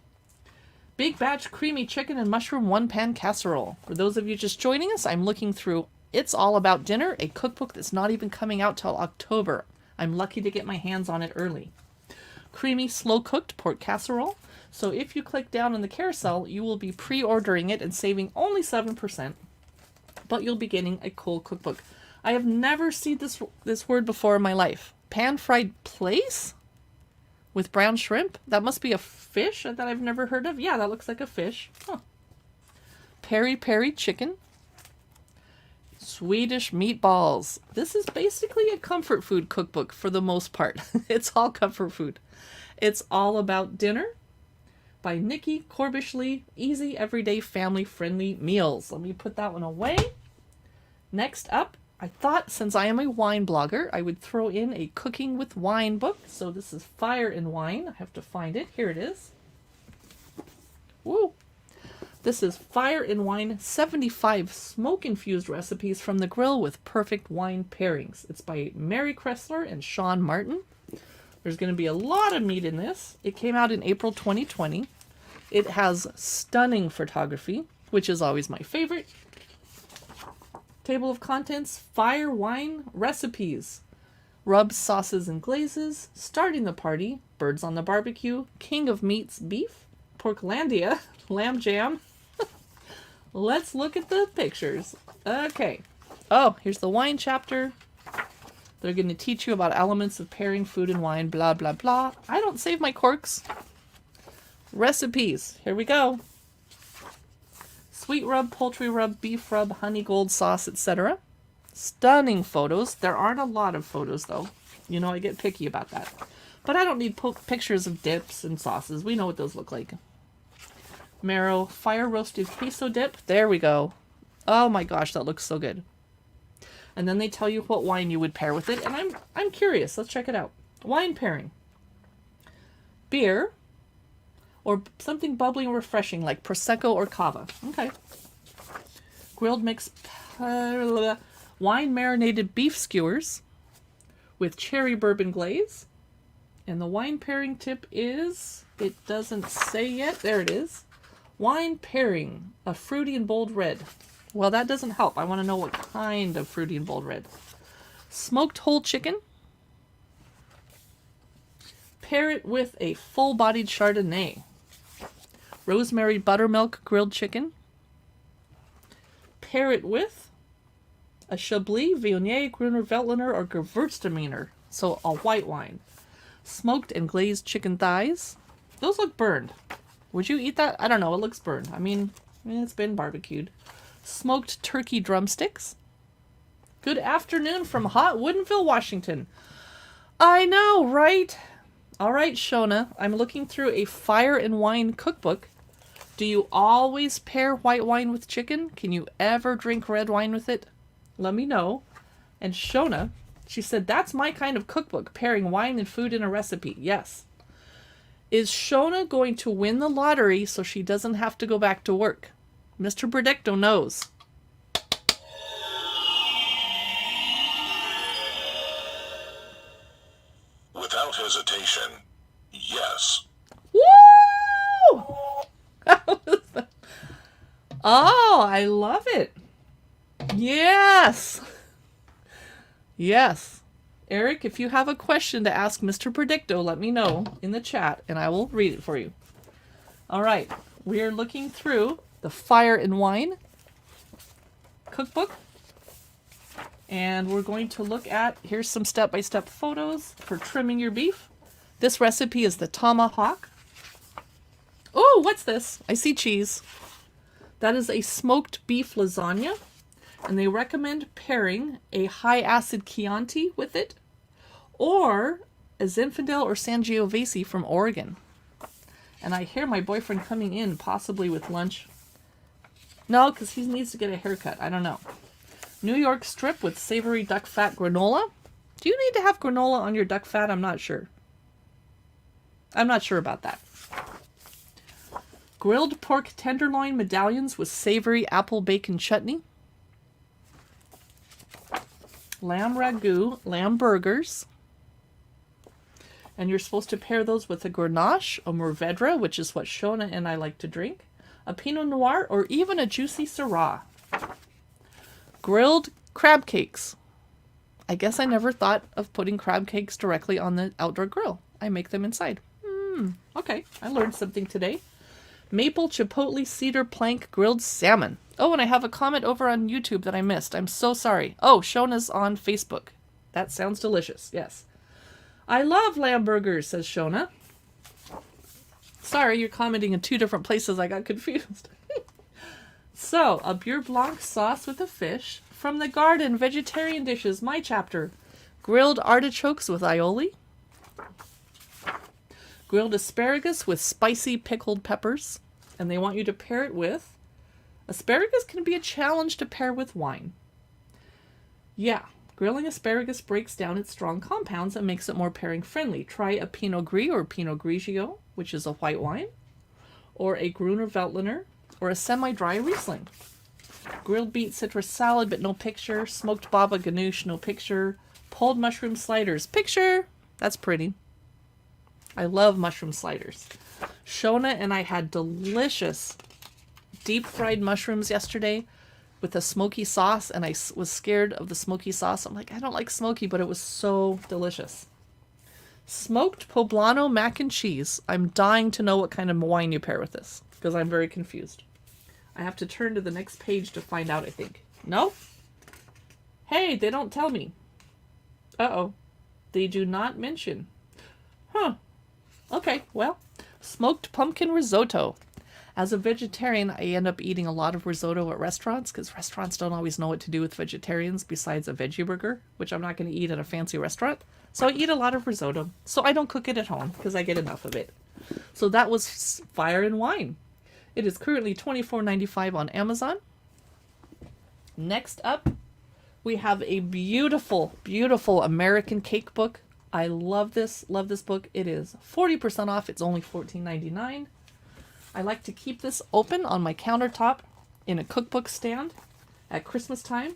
Big batch creamy chicken and mushroom one-pan casserole. For those of you just joining us, I'm looking through It's All About Dinner, a cookbook that's not even coming out till October. I'm lucky to get my hands on it early. Creamy, slow-cooked pork casserole. So if you click down in the carousel, you will be pre-ordering it and saving only 7%. But you'll be getting a cool cookbook. I have never seen this word before in my life. Pan-fried plaice? With brown shrimp? That must be a fish that I've never heard of. Yeah, that looks like a fish. Huh. Peri-peri chicken. Swedish meatballs. This is basically a comfort food cookbook for the most part. It's all comfort food. It's All About Dinner by Nikki Corbishley. Easy, everyday, family-friendly meals. Let me put that one away. Next up, I thought since I am a wine blogger, I would throw in a cooking with wine book. So this is Fire and Wine. I have to find it. Here it is. Woo! This is Fire and Wine, 75 smoke-infused recipes from the grill with perfect wine pairings. It's by Mary Kressler and Sean Martin. There's going to be a lot of meat in this. It came out in April 2020. It has stunning photography, which is always my favorite. Table of contents, fire, wine, recipes. Rubs, sauces, and glazes. Starting the party, birds on the barbecue. King of meats, beef. Porklandia, lamb jam. Let's look at the pictures. Okay. Oh, here's the wine chapter. They're going to teach you about elements of pairing food and wine, blah, blah, blah. I don't save my corks. Recipes. Here we go. Sweet rub, poultry rub, beef rub, honey gold sauce, etc. Stunning photos. There aren't a lot of photos, though. You know, I get picky about that. But I don't need pictures of dips and sauces. We know what those look like. Marrow, fire roasted queso dip. There we go. Oh my gosh, that looks so good. And then they tell you what wine you would pair with it. And I'm curious. Let's check it out. Wine pairing. Beer. Or something bubbly and refreshing like Prosecco or Cava. Okay. Grilled mixed wine marinated beef skewers with cherry bourbon glaze. And the wine pairing tip is, it doesn't say yet. There it is. Wine pairing, a fruity and bold red. Well, that doesn't help. I want to know what kind of fruity and bold red. Smoked whole chicken. Pair it with a full-bodied Chardonnay. Rosemary buttermilk grilled chicken. Pair it with a Chablis, Viognier, Gruner Veltliner, or Gewürztraminer. So a white wine. Smoked and glazed chicken thighs. Those look burned. Would you eat that? I don't know. It looks burned. I mean, it's been barbecued. Smoked turkey drumsticks. Good afternoon from hot Woodinville, Washington. I know, right? All right, Shona. I'm looking through a fire and wine cookbook. Do you always pair white wine with chicken? Can you ever drink red wine with it? Let me know. And Shona, she said, that's my kind of cookbook, pairing wine and food in a recipe. Yes. Is Shona going to win the lottery so she doesn't have to go back to work? Mr. Predicto knows. Without hesitation, yes. Woo! Oh, I love it. Yes. Yes. Eric, if you have a question to ask Mr. Predicto, let me know in the chat and I will read it for you. All right. We are looking through the Fire and Wine cookbook. And we're going to look at, here's some step-by-step photos for trimming your beef. This recipe is the tomahawk. Oh, what's this? I see cheese. That is a smoked beef lasagna. And they recommend pairing a high-acid Chianti with it. Or a Zinfandel or Sangiovese from Oregon. And I hear my boyfriend coming in, possibly with lunch. No, because he needs to get a haircut. I don't know. New York strip with savory duck fat granola. Do you need to have granola on your duck fat? I'm not sure. I'm not sure about that. Grilled pork tenderloin medallions with savory apple bacon chutney. Lamb ragu, lamb burgers. And you're supposed to pair those with a Grenache, a Mourvedre, which is what Shona and I like to drink, a Pinot Noir, or even a juicy Syrah. Grilled crab cakes. I guess I never thought of putting crab cakes directly on the outdoor grill. I make them inside. Okay, I learned something today. Maple chipotle cedar plank grilled salmon. Oh, and I have a comment over on YouTube that I missed. I'm so sorry. Oh, Shona's on Facebook. That sounds delicious. Yes. I love lamb burgers, says Shona. Sorry, you're commenting in two different places. I got confused. So, a beurre blanc sauce with a fish. From the garden, vegetarian dishes, my chapter. Grilled artichokes with aioli. Grilled asparagus with spicy pickled peppers. And they want you to pair it with... Asparagus can be a challenge to pair with wine. Yeah, grilling asparagus breaks down its strong compounds and makes it more pairing friendly. Try a Pinot Gris or Pinot Grigio, which is a white wine, or a Gruner Veltliner, or a semi-dry Riesling. Grilled beet citrus salad, but no picture. Smoked baba ganoush, no picture. Pulled mushroom sliders, picture. That's pretty. I love mushroom sliders. Shona and I had delicious deep fried mushrooms yesterday with a smoky sauce, and I was scared of the smoky sauce. I'm like, I don't like smoky, but it was so delicious. Smoked poblano mac and cheese. I'm dying to know what kind of wine you pair with this, because I'm very confused. I have to turn to the next page to find out, I think. No? Hey, they don't tell me. Uh-oh. They do not mention. Huh. Okay, well, smoked pumpkin risotto. As a vegetarian, I end up eating a lot of risotto at restaurants because restaurants don't always know what to do with vegetarians besides a veggie burger, which I'm not going to eat at a fancy restaurant. So I eat a lot of risotto. So I don't cook it at home because I get enough of it. So that was Fire and Wine. It is currently $24.95 on Amazon. Next up, we have a beautiful, beautiful American cake book. I love this book. It is 40% off. It's only $14.99. I like to keep this open on my countertop in a cookbook stand at Christmas time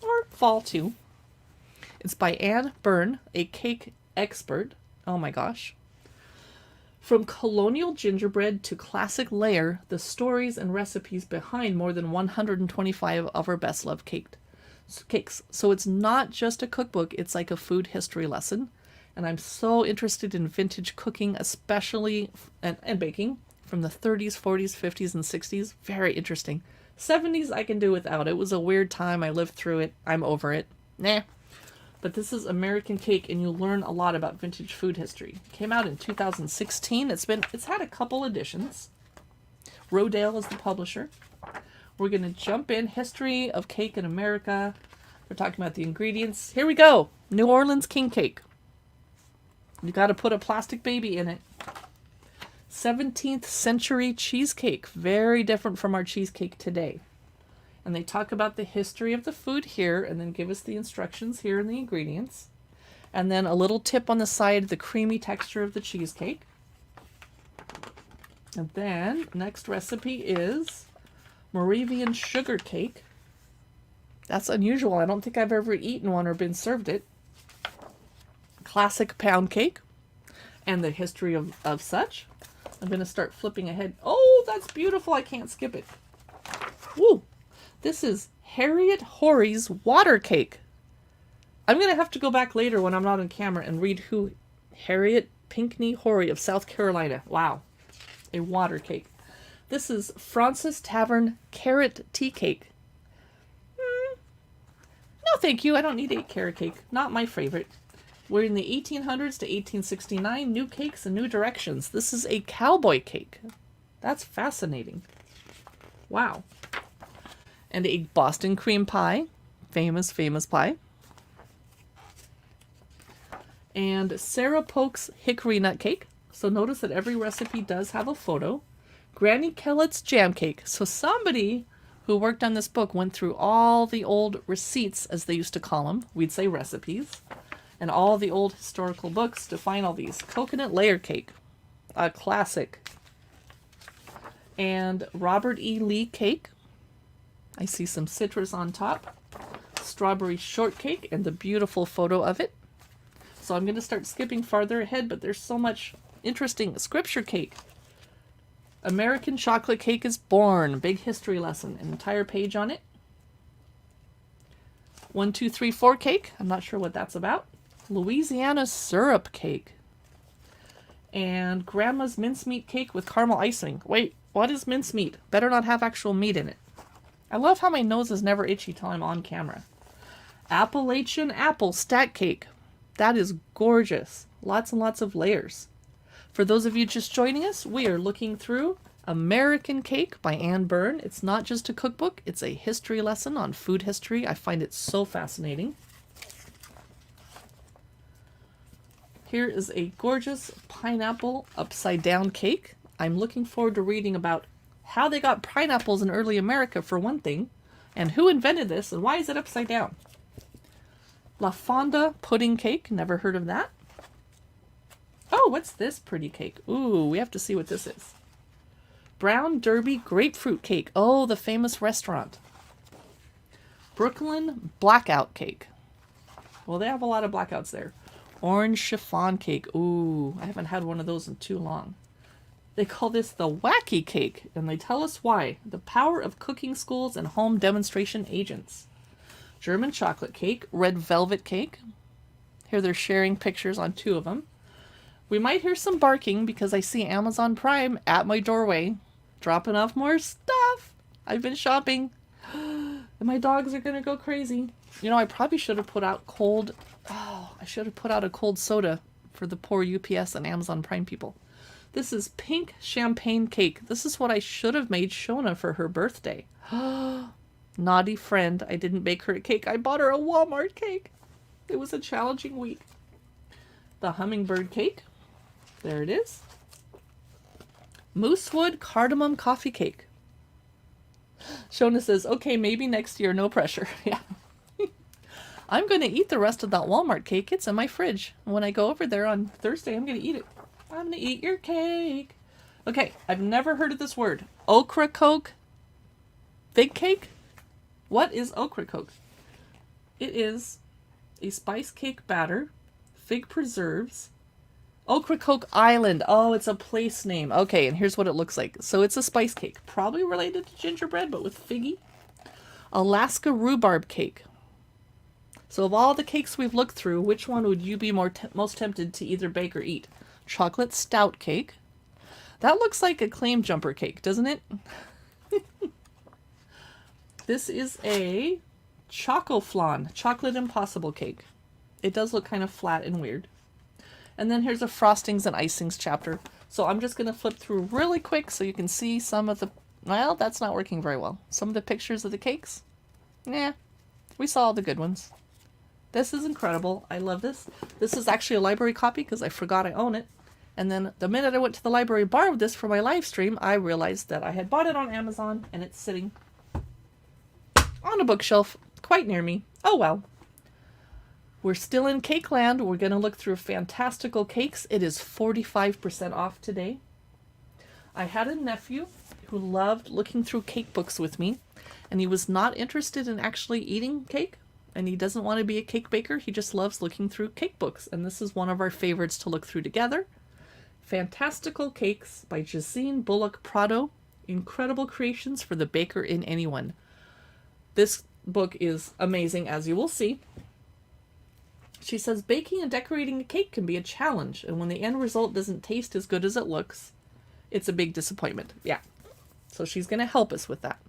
or fall too. It's by Anne Byrne, a cake expert. Oh my gosh. From colonial gingerbread to classic layer, the stories and recipes behind more than 125 of our best-loved cakes. So it's not just a cookbook, it's like a food history lesson. And I'm so interested in vintage cooking, especially, and baking, from the 30s, 40s, 50s, and 60s. Very interesting. 70s I can do without. It was a weird time. I lived through it. I'm over it. Nah. But this is American Cake, and you'll learn a lot about vintage food history. It came out in 2016. It's had a couple editions. Rodale is the publisher. We're going to jump in. History of cake in America. We're talking about the ingredients. Here we go. New Orleans king cake. You got to put a plastic baby in it. 17th century cheesecake. Very different from our cheesecake today. And they talk about the history of the food here and then give us the instructions here and the ingredients. And then a little tip on the side, the creamy texture of the cheesecake. And then next recipe is Moravian sugar cake. That's unusual. I don't think I've ever eaten one or been served it. Classic pound cake and the history of such. I'm going to start flipping ahead. Oh, that's beautiful. I can't skip it. Woo! This is Harriet Horry's water cake. I'm going to have to go back later when I'm not on camera and read who Harriet Pinckney Horry of South Carolina. Wow. A water cake. This is Francis Tavern carrot tea cake. No, thank you. I don't need a carrot cake. Not my favorite. We're in the 1800s to 1869. New cakes and new directions. This is a cowboy cake. That's fascinating. Wow. And a Boston cream pie. Famous, famous pie. And Sarah Polk's Hickory Nut Cake. So notice that every recipe does have a photo. Granny Kellett's Jam Cake. So somebody who worked on this book went through all the old receipts, as they used to call them. We'd say recipes. And all the old historical books to find all these. Coconut Layer Cake. A classic. And Robert E. Lee Cake. I see some citrus on top. Strawberry Shortcake and the beautiful photo of it. So I'm going to start skipping farther ahead, but there's so much interesting scripture cake. American Chocolate Cake is Born. Big history lesson. An entire page on it. 1, 2, 3, 4 cake. I'm not sure what that's about. Louisiana Syrup Cake. And Grandma's Mincemeat Cake with Caramel Icing. Wait, what is mincemeat? Better not have actual meat in it. I love how my nose is never itchy till I'm on camera. Appalachian Apple Stack Cake. That is gorgeous. Lots and lots of layers. For those of you just joining us, we are looking through American Cake by Anne Byrne. It's not just a cookbook, it's a history lesson on food history. I find it so fascinating. Here is a gorgeous pineapple upside down cake. I'm looking forward to reading about how they got pineapples in early America for one thing, and who invented this and why is it upside down. La Fonda Pudding Cake, never heard of that. Oh, what's this pretty cake? Ooh, we have to see what this is. Brown Derby Grapefruit Cake. Oh, the famous restaurant. Brooklyn Blackout Cake. Well, they have a lot of blackouts there. Orange Chiffon Cake. Ooh, I haven't had one of those in too long. They call this the Wacky Cake, and they tell us why. The power of cooking schools and home demonstration agents. German Chocolate Cake. Red Velvet Cake. Here they're sharing pictures on 2 of them. We might hear some barking because I see Amazon Prime at my doorway, dropping off more stuff. I've been shopping, and my dogs are gonna go crazy. You know, I probably should have put out I should have put out a cold soda for the poor UPS and Amazon Prime people. This is Pink Champagne Cake. This is what I should have made Shona for her birthday. Naughty friend, I didn't bake her a cake. I bought her a Walmart cake. It was a challenging week. The Hummingbird Cake. There it is. Moosewood Cardamom Coffee Cake. Shona says, okay, maybe next year, no pressure. Yeah. I'm going to eat the rest of that Walmart cake. It's in my fridge. When I go over there on Thursday, I'm going to eat it. I'm going to eat your cake. Okay, I've never heard of this word. Okra Coke Fig Cake? What is okra coke? It is a spice cake batter, fig preserves, Ocracoke Island. Oh, it's a place name. Okay, and here's what it looks like. So it's a spice cake, probably related to gingerbread, but with figgy. Alaska Rhubarb Cake. So of all the cakes we've looked through, which one would you be most tempted to either bake or eat? Chocolate Stout Cake. That looks like a claim jumper cake, doesn't it? This is a Chocoflan, Chocolate Impossible Cake. It does look kind of flat and weird. And then here's a Frostings and Icings chapter. So I'm just going to flip through really quick so you can see some of the... Well, that's not working very well. Some of the pictures of the cakes. Nah, we saw all the good ones. This is incredible. I love this. This is actually a library copy because I forgot I own it. And then the minute I went to the library and borrowed this for my live stream, I realized that I had bought it on Amazon and it's sitting on a bookshelf quite near me. Oh well. We're still in Cake Land. We're going to look through Fantastical Cakes. It is 45% off today. I had a nephew who loved looking through cake books with me, and he was not interested in actually eating cake, and he doesn't want to be a cake baker. He just loves looking through cake books, and this is one of our favorites to look through together. Fantastical Cakes by Jazine Bullock Prado. Incredible creations for the baker in anyone. This book is amazing, as you will see. She says, baking and decorating a cake can be a challenge, and when the end result doesn't taste as good as it looks, it's a big disappointment. Yeah. So she's going to help us with that.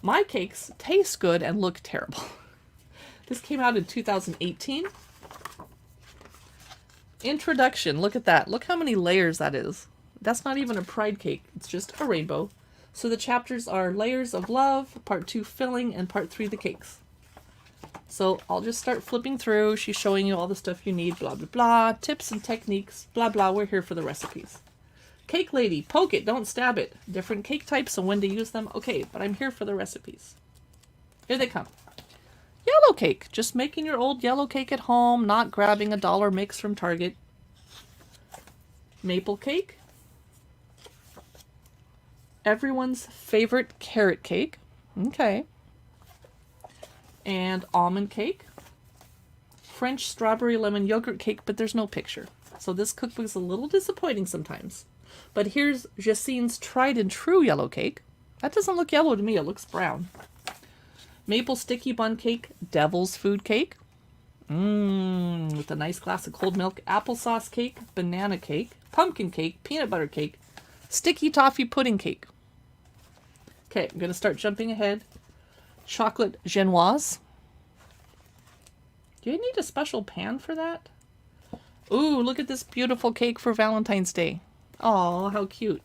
My cakes taste good and look terrible. This came out in 2018. Introduction. Look at that. Look how many layers that is. That's not even a pride cake. It's just a rainbow. So the chapters are Layers of Love, Part 2 Filling, and Part 3 The Cakes. So I'll just start flipping through. She's showing you all the stuff you need, blah, blah, blah. Tips and techniques, blah, blah. We're here for the recipes. Cake lady, poke it, don't stab it. Different cake types and when to use them. Okay, but I'm here for the recipes. Here they come. Yellow cake. Just making your old yellow cake at home, not grabbing a dollar mix from Target. Maple cake. Everyone's favorite carrot cake. Okay. And almond cake. French strawberry lemon yogurt cake, but there's no picture. So this cookbook is a little disappointing sometimes. But here's Jacine's tried and true yellow cake. That doesn't look yellow to me, it looks brown. Maple sticky bun cake, devil's food cake. With a nice glass of cold milk. Applesauce cake, banana cake, pumpkin cake, peanut butter cake, sticky toffee pudding cake. Okay, I'm going to start jumping ahead. Chocolate Genoise. Do you need a special pan for that? Ooh, look at this beautiful cake for Valentine's Day. Oh, how cute.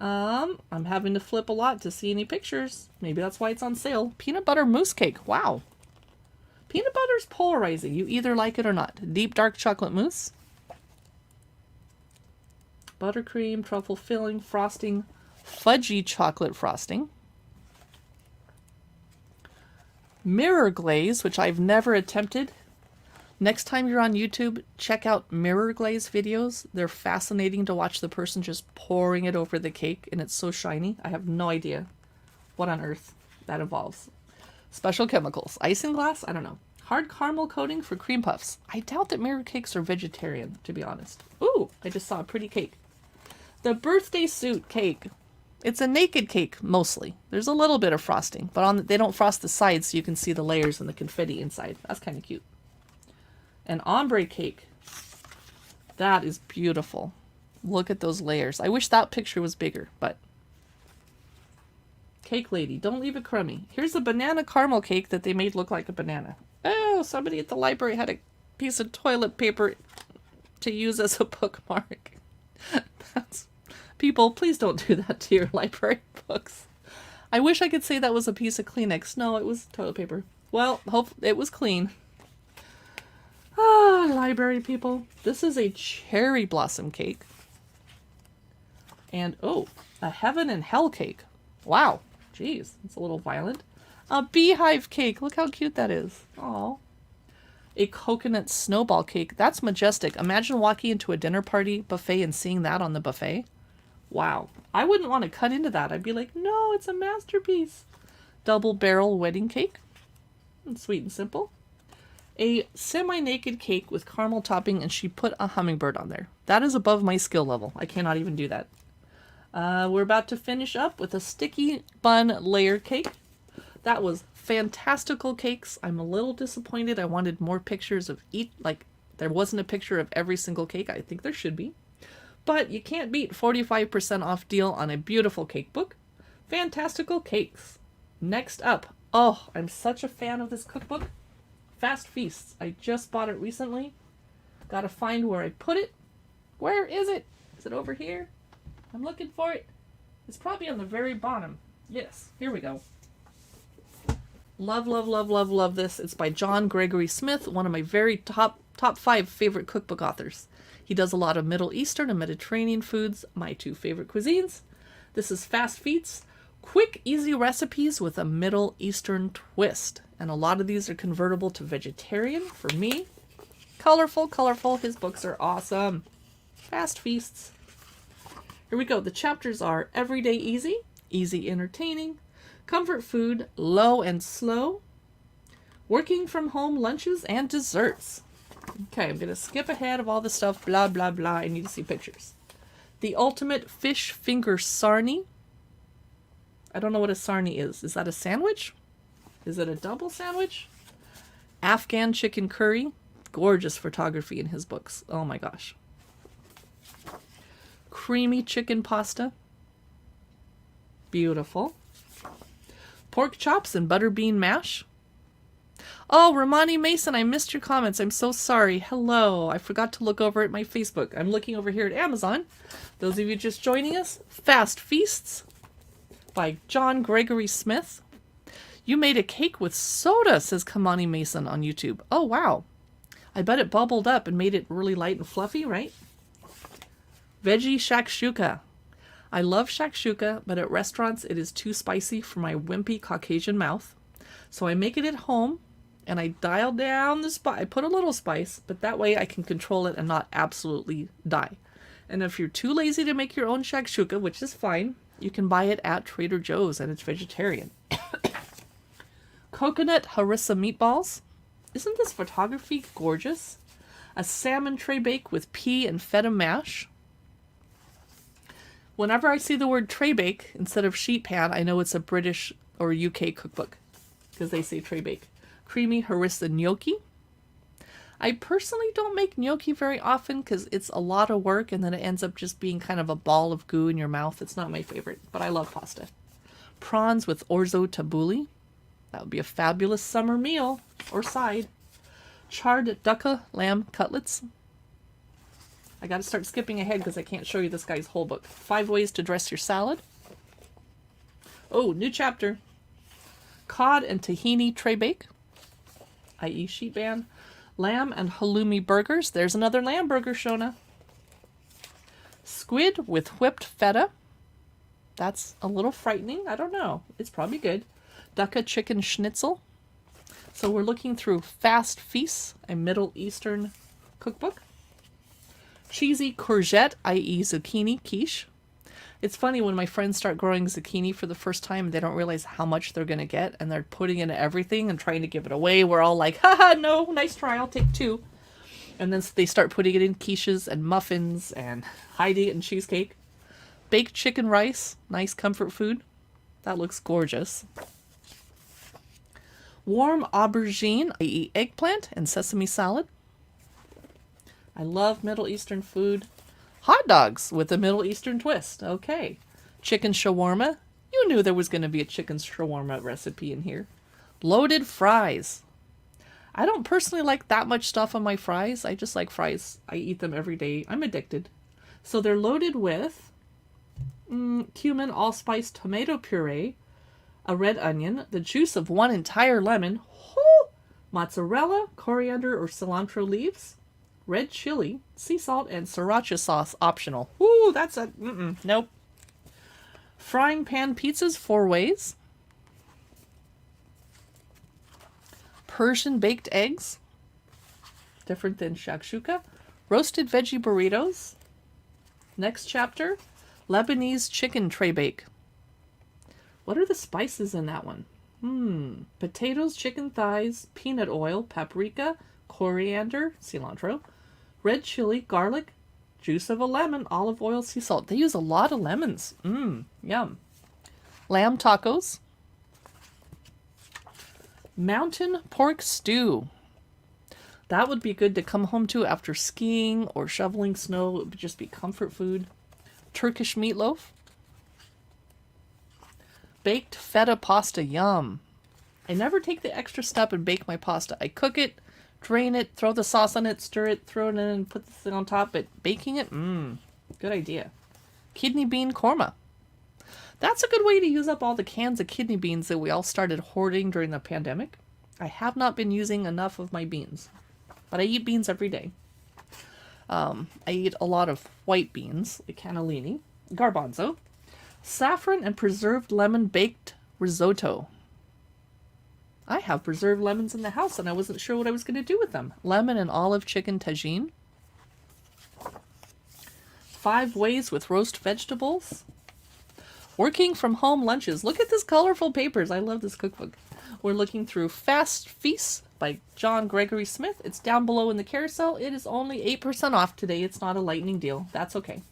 I'm having to flip a lot to see any pictures. Maybe that's why it's on sale. Peanut butter mousse cake. Wow. Peanut butter's polarizing. You either like it or not. Deep dark chocolate mousse. Buttercream, truffle filling, frosting, fudgy chocolate frosting. Mirror glaze, which I've never attempted. Next time you're on YouTube, check out mirror glaze videos. They're fascinating to watch the person just pouring it over the cake, and it's so shiny. I have no idea what on earth that involves. Special chemicals. Isinglass? I don't know. Hard caramel coating for cream puffs. I doubt that mirror cakes are vegetarian, to be honest. Ooh, I just saw a pretty cake. The birthday suit cake. It's a naked cake, mostly. There's a little bit of frosting, but they don't frost the sides so you can see the layers and the confetti inside. That's kind of cute. An ombre cake. That is beautiful. Look at those layers. I wish that picture was bigger, but... Cake lady, don't leave it crummy. Here's a banana caramel cake that they made look like a banana. Oh, somebody at the library had a piece of toilet paper to use as a bookmark. People, please don't do that to your library books. I wish I could say that was a piece of Kleenex. No, it was toilet paper. Well, hope it was clean. Ah, library people. This is a cherry blossom cake. And, oh, a heaven and hell cake. Wow. Jeez, it's a little violent. A beehive cake. Look how cute that is. Aw. A coconut snowball cake. That's majestic. Imagine walking into a dinner party buffet and seeing that on the buffet. Wow. I wouldn't want to cut into that. I'd be like, no, it's a masterpiece. Double barrel wedding cake. And sweet and simple. A semi-naked cake with caramel topping, and she put a hummingbird on there. That is above my skill level. I cannot even do that. We're about to finish up with a sticky bun layer cake. That was Fantastical Cakes. I'm a little disappointed. I wanted more pictures of each. Like, there wasn't a picture of every single cake. I think there should be. But you can't beat 45% off deal on a beautiful cake book. Fantastical Cakes. Next up. Oh, I'm such a fan of this cookbook. Fast Feasts. I just bought it recently. Gotta find where I put it. Where is it? Is it over here? I'm looking for it. It's probably on the very bottom. Yes, here we go. Love, love, love, love, love this. It's by John Gregory Smith, one of my very top 5 favorite cookbook authors. He does a lot of Middle Eastern and Mediterranean foods, my 2 favorite cuisines. This is Fast Feasts. Quick, easy recipes with a Middle Eastern twist. And a lot of these are convertible to vegetarian for me. Colorful, colorful. His books are awesome. Fast Feasts. Here we go. The chapters are Everyday Easy, Easy Entertaining, Comfort Food, Low and Slow, Working from Home Lunches, and Desserts. Okay, I'm going to skip ahead of all the stuff, blah, blah, blah. I need to see pictures. The Ultimate Fish Finger Sarni. I don't know what a sarni is. Is that a sandwich? Is it a double sandwich? Afghan Chicken Curry. Gorgeous photography in his books. Oh my gosh. Creamy chicken pasta. Beautiful. Pork chops and butter bean mash. Oh, Romani Mason, I missed your comments. I'm so sorry. Hello. I forgot to look over at my Facebook. I'm looking over here at Amazon. Those of you just joining us, Fast Feasts by John Gregory Smith. You made a cake with soda, says Kamani Mason on YouTube. Oh, wow. I bet it bubbled up and made it really light and fluffy, right? Veggie Shakshouka. I love shakshuka, but at restaurants it is too spicy for my wimpy Caucasian mouth. So I make it at home, and I dial down the spice. I put a little spice, but that way I can control it and not absolutely die. And if you're too lazy to make your own shakshuka, which is fine, you can buy it at Trader Joe's, and it's vegetarian. Coconut harissa meatballs. Isn't this photography gorgeous? A salmon tray bake with pea and feta mash. Whenever I see the word tray bake instead of sheet pan, I know it's a British or UK cookbook because they say tray bake. Creamy harissa gnocchi. I personally don't make gnocchi very often because it's a lot of work and then it ends up just being kind of a ball of goo in your mouth. It's not my favorite, but I love pasta. Prawns with orzo tabbouleh. That would be a fabulous summer meal or side. Charred dukkha lamb cutlets. I got to start skipping ahead because I can't show you this guy's whole book. 5 ways to dress your salad. Oh, new chapter. Cod and tahini tray bake, i.e. sheet pan. Lamb and halloumi burgers. There's another lamb burger, Shona. Squid with whipped feta. That's a little frightening. I don't know. It's probably good. Dukkha chicken schnitzel. So we're looking through Fast Feasts, a Middle Eastern cookbook. Cheesy courgette, i.e. zucchini quiche. It's funny when my friends start growing zucchini for the first time, they don't realize how much they're going to get, and they're putting in everything and trying to give it away. We're all like, haha, no, nice try, I'll take 2. And then they start putting it in quiches and muffins and hiding it in cheesecake. Baked chicken rice, nice comfort food. That looks gorgeous. Warm aubergine, i.e. eggplant and sesame salad. I love Middle Eastern food. Hot dogs with a Middle Eastern twist. Okay. Chicken shawarma. You knew there was going to be a chicken shawarma recipe in here. Loaded fries. I don't personally like that much stuff on my fries. I just like fries. I eat them every day. I'm addicted. So they're loaded with cumin, allspice, tomato puree, a red onion, the juice of 1 entire lemon, mozzarella, coriander or cilantro leaves, red chili, sea salt, and sriracha sauce optional. Ooh, that's a nope. Frying pan pizzas 4 ways. Persian baked eggs, different than shakshuka. Roasted veggie burritos. Next chapter, Lebanese chicken tray bake. What are the spices in that one? Potatoes, chicken thighs, peanut oil, paprika, coriander, cilantro, red chili, garlic, juice of a lemon, olive oil, sea salt. They use a lot of lemons. Yum. Lamb tacos. Mountain pork stew. That would be good to come home to after skiing or shoveling snow. It would just be comfort food. Turkish meatloaf. Baked feta pasta. Yum. I never take the extra step and bake my pasta. I cook it, drain it, throw the sauce on it, stir it, throw it in, and put the thing on top. But baking it, good idea. Kidney bean korma. That's a good way to use up all the cans of kidney beans that we all started hoarding during the pandemic. I have not been using enough of my beans, but I eat beans every day. I eat a lot of white beans, like cannellini, garbanzo, saffron, and preserved lemon baked risotto. I have preserved lemons in the house, and I wasn't sure what I was going to do with them. Lemon and olive chicken tagine. 5 ways with roast vegetables. Working from home lunches. Look at this colorful papers. I love this cookbook. We're looking through Fast Feasts by John Gregory Smith. It's down below in the carousel. It is only 8% off today. It's not a lightning deal. That's okay.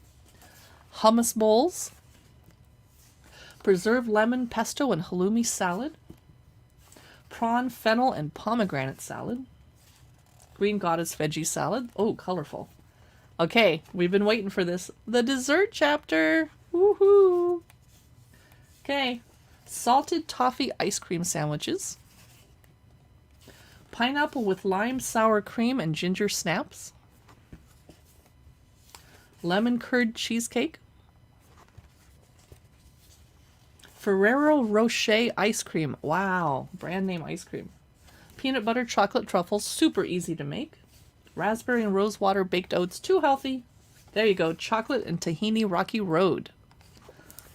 Hummus bowls. Preserved lemon pesto and halloumi salad. Prawn, fennel, and pomegranate salad. Green goddess veggie salad. Oh, colorful. Okay, we've been waiting for this. The dessert chapter. Woohoo! Okay. Salted toffee ice cream sandwiches. Pineapple with lime sour cream and ginger snaps. Lemon curd cheesecake. Ferrero Rocher ice cream. Wow, brand name ice cream. Peanut butter chocolate truffles, super easy to make. Raspberry and rose water baked oats, too healthy. There you go, chocolate and tahini rocky road.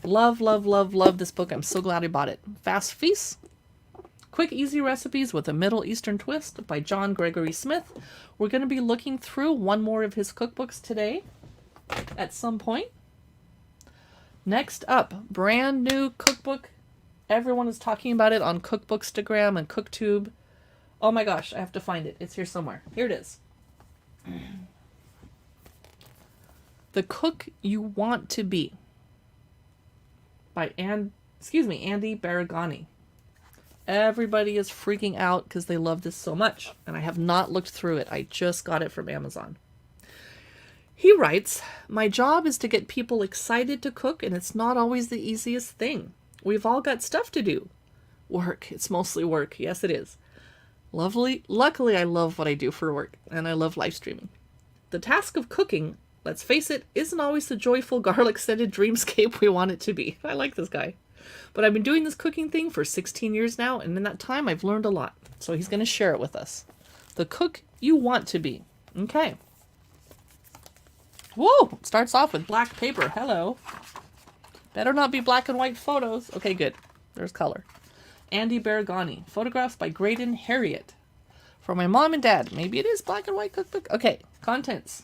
Love, love, love, love this book. I'm so glad I bought it. Fast Feast. Quick, easy recipes with a Middle Eastern twist by John Gregory Smith. We're going to be looking through one more of his cookbooks today at some point. Next up, brand new cookbook. Everyone is talking about it on Cookbookstagram and Cooktube. Oh my gosh, I have to find it. It's here somewhere. Here it is. The Cook You Want to Be by Andy Baragani. Everybody is freaking out because they love this so much, and I have not looked through it. I just got it from Amazon. He writes, "My job is to get people excited to cook, and it's not always the easiest thing. We've all got stuff to do. Work. It's mostly work. Yes, it is. Luckily, I love what I do for work, and I love live streaming. The task of cooking, let's face it, isn't always the joyful garlic-scented dreamscape we want it to be." I like this guy. "But I've been doing this cooking thing for 16 years now, and in that time, I've learned a lot." So he's going to share it with us. The Cook You Want to Be. Okay. Whoa! Starts off with black paper. Hello. Better not be black and white photos. Okay, good. There's color. Andy Baragani. Photographs by Graydon Harriet. For my mom and dad. Maybe it is black and white cookbook. Okay. Contents.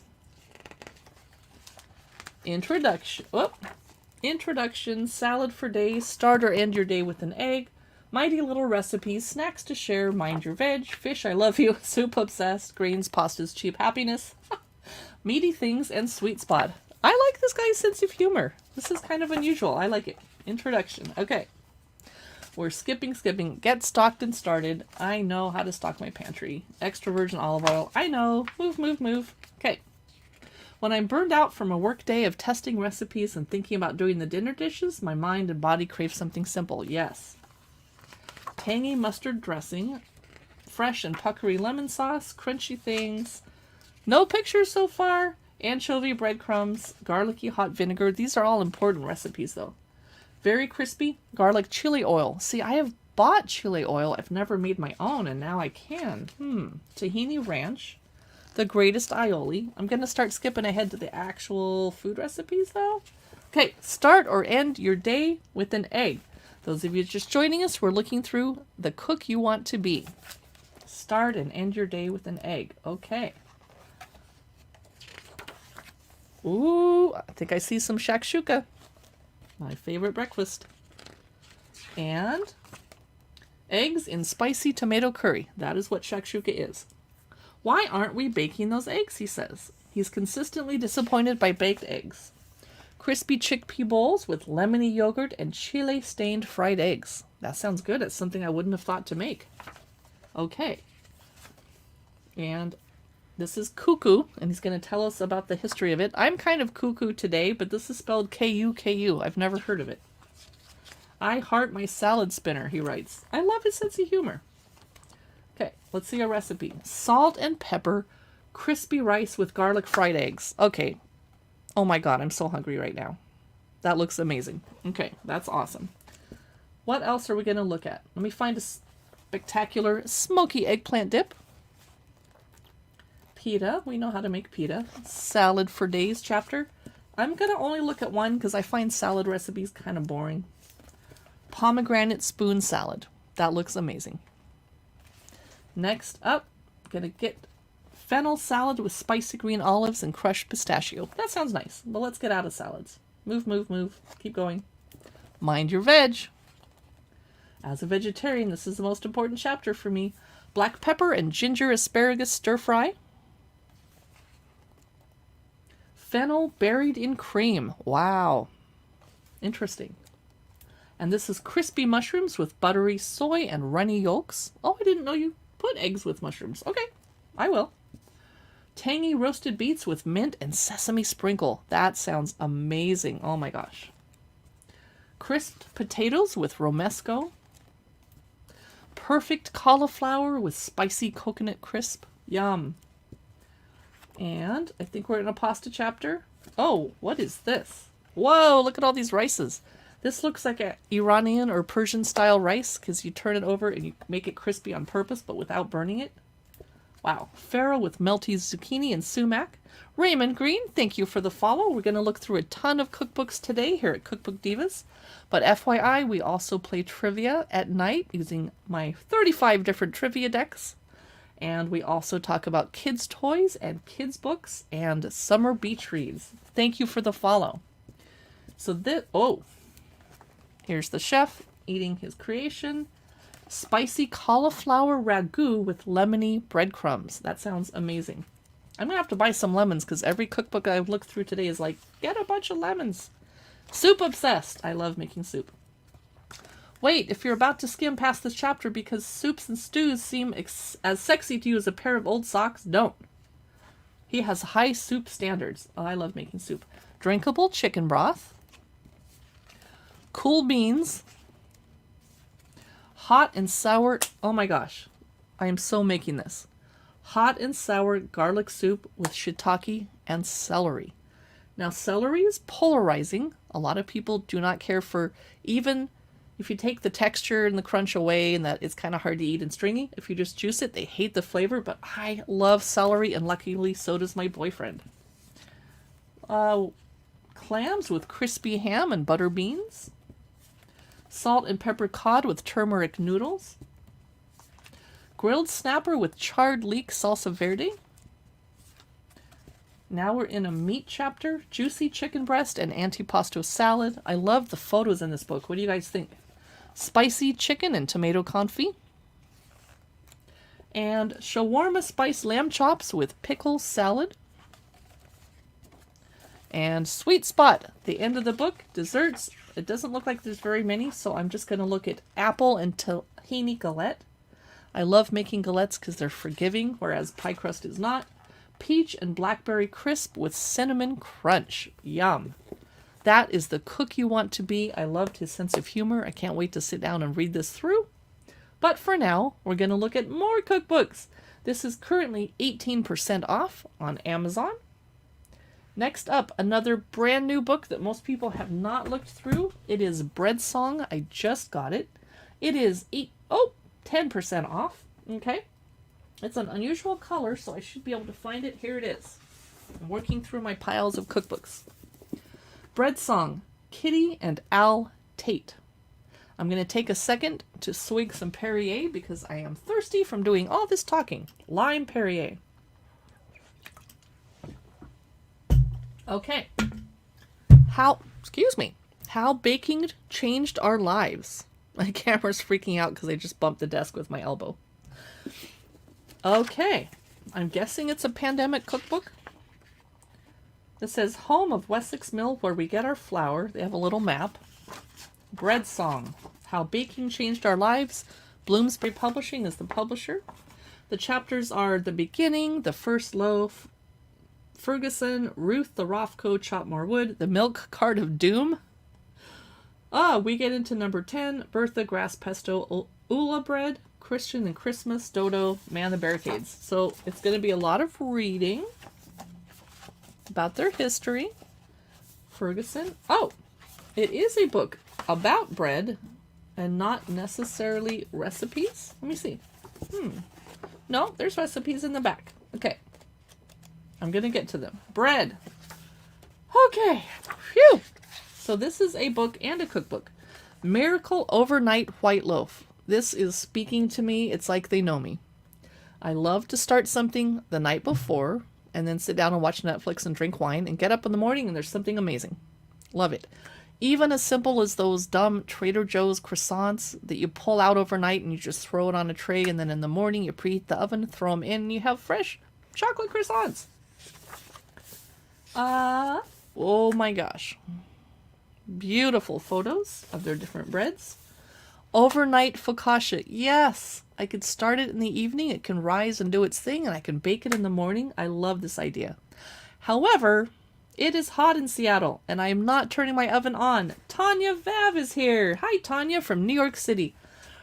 Introduction. Salad for days. Start or end your day with an egg. Mighty little recipes. Snacks to share. Mind your veg. Fish, I love you. Soup obsessed. Grains, pastas, cheap happiness. Meaty things and sweet spot. I like this guy's sense of humor. This is kind of unusual. I like it. Introduction. Okay. We're skipping. Get stocked and started. I know how to stock my pantry. Extra virgin olive oil. I know. Move. Okay. When I'm burned out from a work day of testing recipes and thinking about doing the dinner dishes, my mind and body crave something simple. Yes. Tangy mustard dressing. Fresh and puckery lemon sauce. Crunchy things. No pictures so far. Anchovy breadcrumbs. Garlicky hot vinegar. These are all important recipes though. Very crispy garlic chili oil. See, I have bought chili oil. I've never made my own, and now I can. Tahini ranch. The greatest aioli. I'm going to start skipping ahead to the actual food recipes, though. Okay, start or end your day with an egg. Those of you just joining us, we're looking through The Cook You Want to Be. Start and end your day with an egg. Okay. Ooh, I think I see some shakshuka. My favorite breakfast. And eggs in spicy tomato curry. That is what shakshuka is. Why aren't we baking those eggs, he says. He's consistently disappointed by baked eggs. Crispy chickpea bowls with lemony yogurt and chile-stained fried eggs. That sounds good. It's something I wouldn't have thought to make. Okay. And this is cuckoo, and he's going to tell us about the history of it. I'm kind of cuckoo today, but this is spelled K-U-K-U. I've never heard of it. I heart my salad spinner, he writes. I love his sense of humor. Okay, let's see a recipe. Salt and pepper, crispy rice with garlic fried eggs. Okay. Oh my god, I'm so hungry right now. That looks amazing. Okay, that's awesome. What else are we going to look at? Let me find a spectacular smoky eggplant dip. Pita. We know how to make pita. Salad for days chapter. I'm going to only look at one because I find salad recipes kind of boring. Pomegranate spoon salad. That looks amazing. Next up, going to get fennel salad with spicy green olives and crushed pistachio. That sounds nice, but let's get out of salads. Move. Keep going. Mind your veg. As a vegetarian, this is the most important chapter for me. Black pepper and ginger asparagus stir fry. Fennel buried in cream. Wow. Interesting. And this is crispy mushrooms with buttery soy and runny yolks. Oh, I didn't know you put eggs with mushrooms. Okay, I will. Tangy roasted beets with mint and sesame sprinkle. That sounds amazing. Oh my gosh. Crisped potatoes with romesco. Perfect cauliflower with spicy coconut crisp. Yum. And I think we're in a pasta chapter. Oh, what is this? Whoa, look at all these rices. This looks like a Iranian or Persian style rice because you turn it over and you make it crispy on purpose but without burning it. Wow. Farro with melty zucchini and sumac. Raymond Green, thank you for the follow. We're going to look through a ton of cookbooks today here at Cookbook Divas. But FYI, we also play trivia at night using my 35 different trivia decks. And we also talk about kids' toys and kids' books and summer beach reads. Thank you for the follow. So this, here's the chef eating his creation. Spicy cauliflower ragu with lemony breadcrumbs. That sounds amazing. I'm going to have to buy some lemons because every cookbook I've looked through today is like, get a bunch of lemons. Soup obsessed. I love making soup. Wait, if you're about to skim past this chapter because soups and stews seem as sexy to you as a pair of old socks, don't. He has high soup standards. Oh, I love making soup. Drinkable chicken broth. Cool beans. Hot and sour. Oh my gosh. I am so making this. Hot and sour garlic soup with shiitake and celery. Now, celery is polarizing. A lot of people do not care for, even if you take the texture and the crunch away and that it's kind of hard to eat and stringy. If you just juice it, they hate the flavor, but I love celery and luckily so does my boyfriend. Clams with crispy ham and butter beans. Salt and pepper cod with turmeric noodles. Grilled snapper with charred leek salsa verde. Now we're in a meat chapter. Juicy chicken breast and antipasto salad. I love the photos in this book. What do you guys think? Spicy chicken and tomato confit. And shawarma spiced lamb chops with pickle salad. And sweet spot, the end of the book, desserts. It doesn't look like there's very many, so I'm just going to look at apple and tahini galette. I love making galettes because they're forgiving, whereas pie crust is not. Peach and blackberry crisp with cinnamon crunch. Yum. That is the cook you want to be. I loved his sense of humor. I can't wait to sit down and read this through. But for now, we're going to look at more cookbooks. This is currently 18% off on Amazon. Next up, another brand new book that most people have not looked through. It is Breadsong. I just got it. It is 10% off. Okay. It's an unusual color, so I should be able to find it. Here it is. I'm working through my piles of cookbooks. Breadsong, Kitty and Al Tate. I'm going to take a second to swig some Perrier because I am thirsty from doing all this talking. Lime Perrier. Okay. How baking changed our lives. My camera's freaking out because I just bumped the desk with my elbow. Okay. I'm guessing it's a pandemic cookbook. This says Home of Wessex Mill, where we get our flour. They have a little map. Breadsong, How Baking Changed Our Lives. Bloomsbury Publishing is the publisher. The chapters are The Beginning, The First Loaf, Ferguson, Ruth the Rothko, Chop More Wood, The Milk Cart of Doom. We get into number 10, Bertha, Grass Pesto, Ula Bread, Christian and Christmas, Dodo, Man the Barricades. So it's going to be a lot of reading about their history. Ferguson. Oh, it is a book about bread and not necessarily recipes. Let me see. No, there's recipes in the back. Okay. I'm going to get to them. Bread. Okay. Phew. So this is a book and a cookbook. Miracle Overnight White Loaf. This is speaking to me. It's like they know me. I love to start something the night before and then sit down and watch Netflix and drink wine and get up in the morning and there's something amazing. Love it. Even as simple as those dumb Trader Joe's croissants that you pull out overnight and you just throw it on a tray and then in the morning you preheat the oven, throw them in, and you have fresh chocolate croissants. Oh my gosh. Beautiful photos of their different breads. Overnight focaccia. Yes, I could start it in the evening. It can rise and do its thing, and I can bake it in the morning. I love this idea. However, it is hot in Seattle, and I am not turning my oven on. Tanya Vav is here. Hi, Tanya from New York City.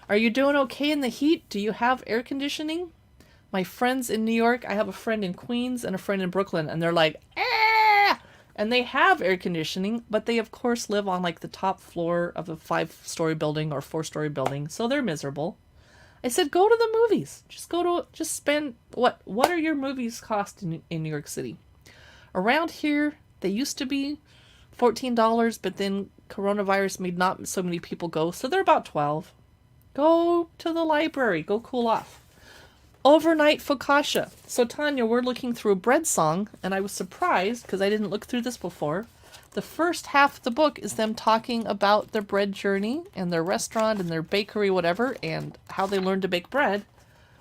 Are you doing okay in the heat? Do you have air conditioning? My friends in New York, I have a friend in Queens and a friend in Brooklyn, and they're like, And they have air conditioning, but they of course live on like the top floor of a 5-story building or 4-story building, so they're miserable. I said, go to the movies. Just spend, what are your movies cost in New York City? Around here, they used to be $14, but then coronavirus made not so many people go, so they're about $12. Go to the library. Go cool off. Overnight focaccia. So Tanya, we're looking through Breadsong, and I was surprised because I didn't look through this before. The first half of the book is them talking about their bread journey and their restaurant and their bakery, whatever, and how they learned to bake bread.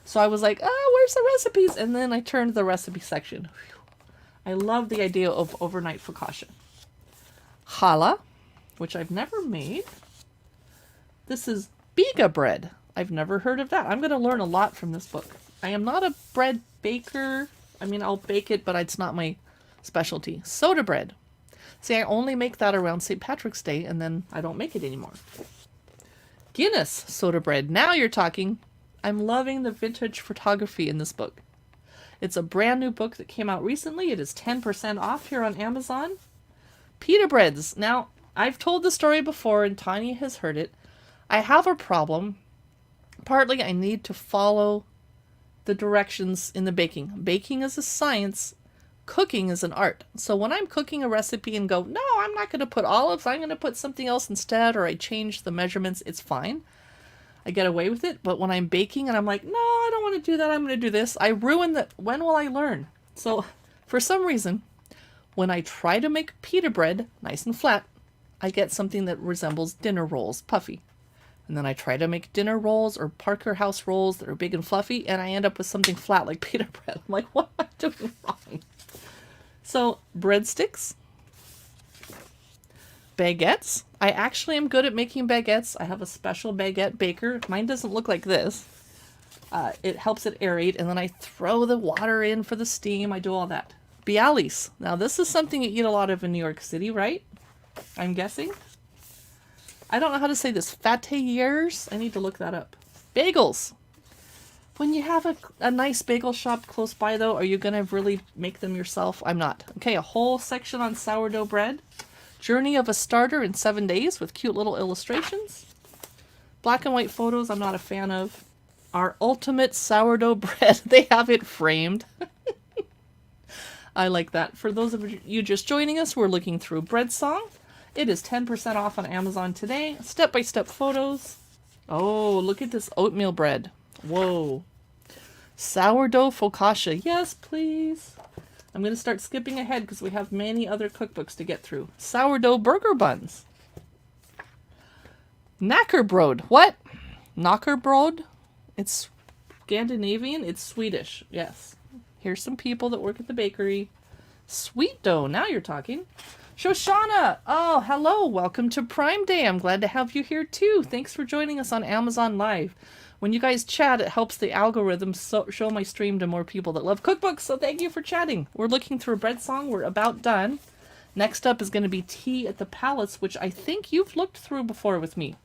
So I was like, where's the recipes? And then I turned to the recipe section. Whew. I love the idea of overnight focaccia. Challah, which I've never made. This is biga bread. I've never heard of that. I'm going to learn a lot from this book. I am not a bread baker. I mean, I'll bake it, but it's not my specialty. Soda bread. See, I only make that around St. Patrick's Day, and then I don't make it anymore. Guinness soda bread. Now you're talking. I'm loving the vintage photography in this book. It's a brand new book that came out recently. It is 10% off here on Amazon. Pita breads. Now, I've told the story before, and Tanya has heard it. I have a problem. Partly, I need to follow the directions in the baking. Baking is a science. Cooking is an art. So when I'm cooking a recipe and go, no, I'm not going to put olives, I'm going to put something else instead, or I change the measurements, it's fine. I get away with it. But when I'm baking and I'm like, no, I don't want to do that, I'm going to do this, I ruin the, when will I learn? So for some reason, when I try to make pita bread nice and flat, I get something that resembles dinner rolls, puffy. And then I try to make dinner rolls or Parker House rolls that are big and fluffy, and I end up with something flat like pita bread. I'm like, what am I doing wrong? So, breadsticks. Baguettes. I actually am good at making baguettes. I have a special baguette baker. Mine doesn't look like this. It helps it aerate, and then I throw the water in for the steam. I do all that. Bialys. Now, this is something you eat a lot of in New York City, right? I'm guessing. I don't know how to say this. Fatayers? I need to look that up. Bagels. When you have a nice bagel shop close by, though, are you going to really make them yourself? I'm not. Okay, a whole section on sourdough bread. Journey of a Starter in 7 days with cute little illustrations. Black and white photos I'm not a fan of. Our ultimate sourdough bread. They have it framed. I like that. For those of you just joining us, we're looking through Breadsong. It is 10% off on Amazon today. Step-by-step photos. Oh, look at this oatmeal bread. Whoa. Sourdough focaccia. Yes, please. I'm going to start skipping ahead because we have many other cookbooks to get through. Sourdough burger buns. Knackerbröd. What? Knackerbröd? It's Scandinavian. It's Swedish. Yes. Here's some people that work at the bakery. Sweet dough. Now you're talking. Shoshana! Oh, hello. Welcome to Prime Day. I'm glad to have you here too. Thanks for joining us on Amazon Live. When you guys chat, it helps the algorithm show my stream to more people that love cookbooks, so thank you for chatting. We're looking through Breadsong. We're about done. Next up is going to be Tea at the Palace, which I think you've looked through before with me.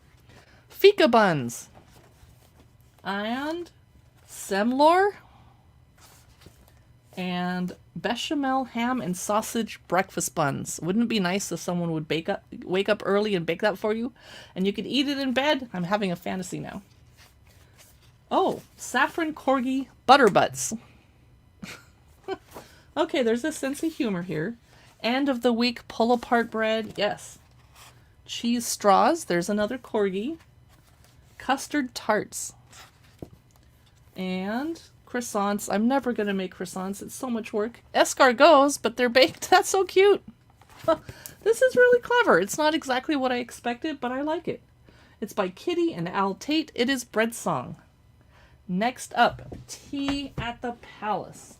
Fika buns. And semlor. And bechamel ham and sausage breakfast buns. Wouldn't it be nice if someone would wake up early and bake that for you? And you could eat it in bed? I'm having a fantasy now. Oh, saffron corgi butter butts. Okay, there's a sense of humor here. End of the week pull apart bread. Yes. Cheese straws. There's another corgi. Custard tarts. And croissants. I'm never going to make croissants. It's so much work. Escargots, but they're baked. That's so cute. This is really clever. It's not exactly what I expected, but I like it. It's by Kitty and Al Tate. It is Breadsong. Next up, Tea at the Palace.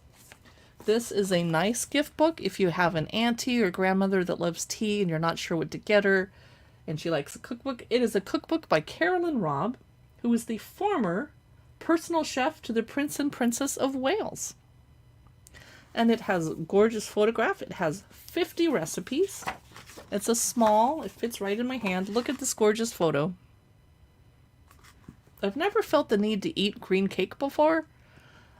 This is a nice gift book if you have an auntie or grandmother that loves tea and you're not sure what to get her and she likes a cookbook. It is a cookbook by Carolyn Robb, who is the former personal chef to the Prince and Princess of Wales. And it has a gorgeous photograph. It has 50 recipes. It's a small, it fits right in my hand. Look at this gorgeous photo. I've never felt the need to eat green cake before.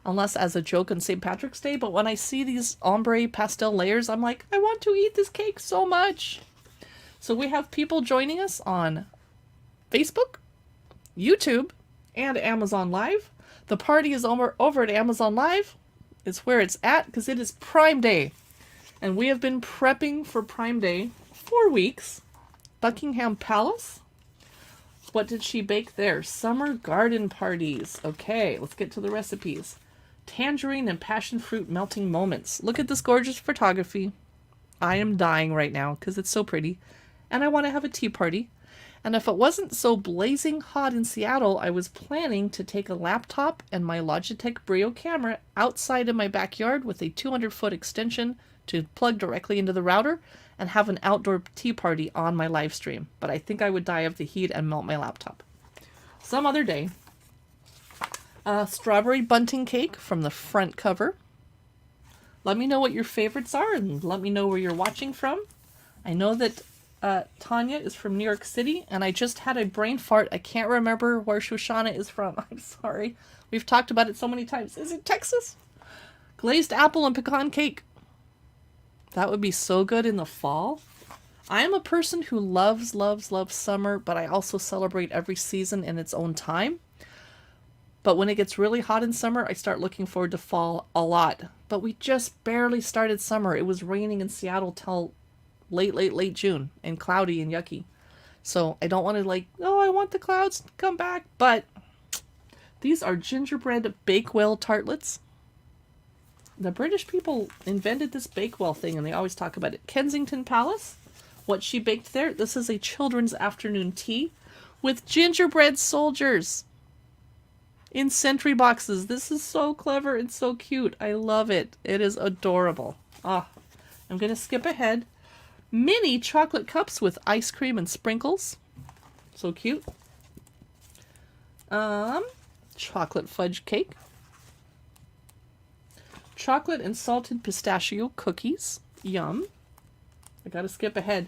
unless as a joke on St. Patrick's Day. But when I see these ombre pastel layers, I'm like, I want to eat this cake so much. So we have people joining us on Facebook, YouTube, and Amazon Live. The party is over at Amazon Live. It's where it's at because it is Prime Day. And we have been prepping for Prime Day 4 weeks. Buckingham Palace. What did she bake there? Summer garden parties. Okay, let's get to the recipes. Tangerine and passion fruit melting moments. Look at this gorgeous photography. I am dying right now because it's so pretty. And I want to have a tea party. And if it wasn't so blazing hot in Seattle, I was planning to take a laptop and my Logitech Brio camera outside in my backyard with a 200-foot extension to plug directly into the router and have an outdoor tea party on my live stream. But I think I would die of the heat and melt my laptop. Some other day. Strawberry bunting cake from the front cover. Let me know what your favorites are and let me know where you're watching from. I know that Tanya is from New York City, and I just had a brain fart. I can't remember where Shoshana is from. I'm sorry. We've talked about it so many times. Is it Texas? Glazed apple and pecan cake. That would be so good in the fall. I am a person who loves summer, but I also celebrate every season in its own time. But when it gets really hot in summer, I start looking forward to fall a lot. But we just barely started summer. It was raining in Seattle till late June and cloudy and yucky. So I don't want to I want the clouds to come back. But these are gingerbread Bakewell tartlets. The British people invented this Bakewell thing and they always talk about it. Kensington Palace. What she baked there. This is a children's afternoon tea with gingerbread soldiers in sentry boxes. This is so clever and so cute. I love it. It is adorable. I'm going to skip ahead. Mini chocolate cups with ice cream and sprinkles. So cute. Chocolate fudge cake. Chocolate and salted pistachio cookies. Yum. I gotta skip ahead.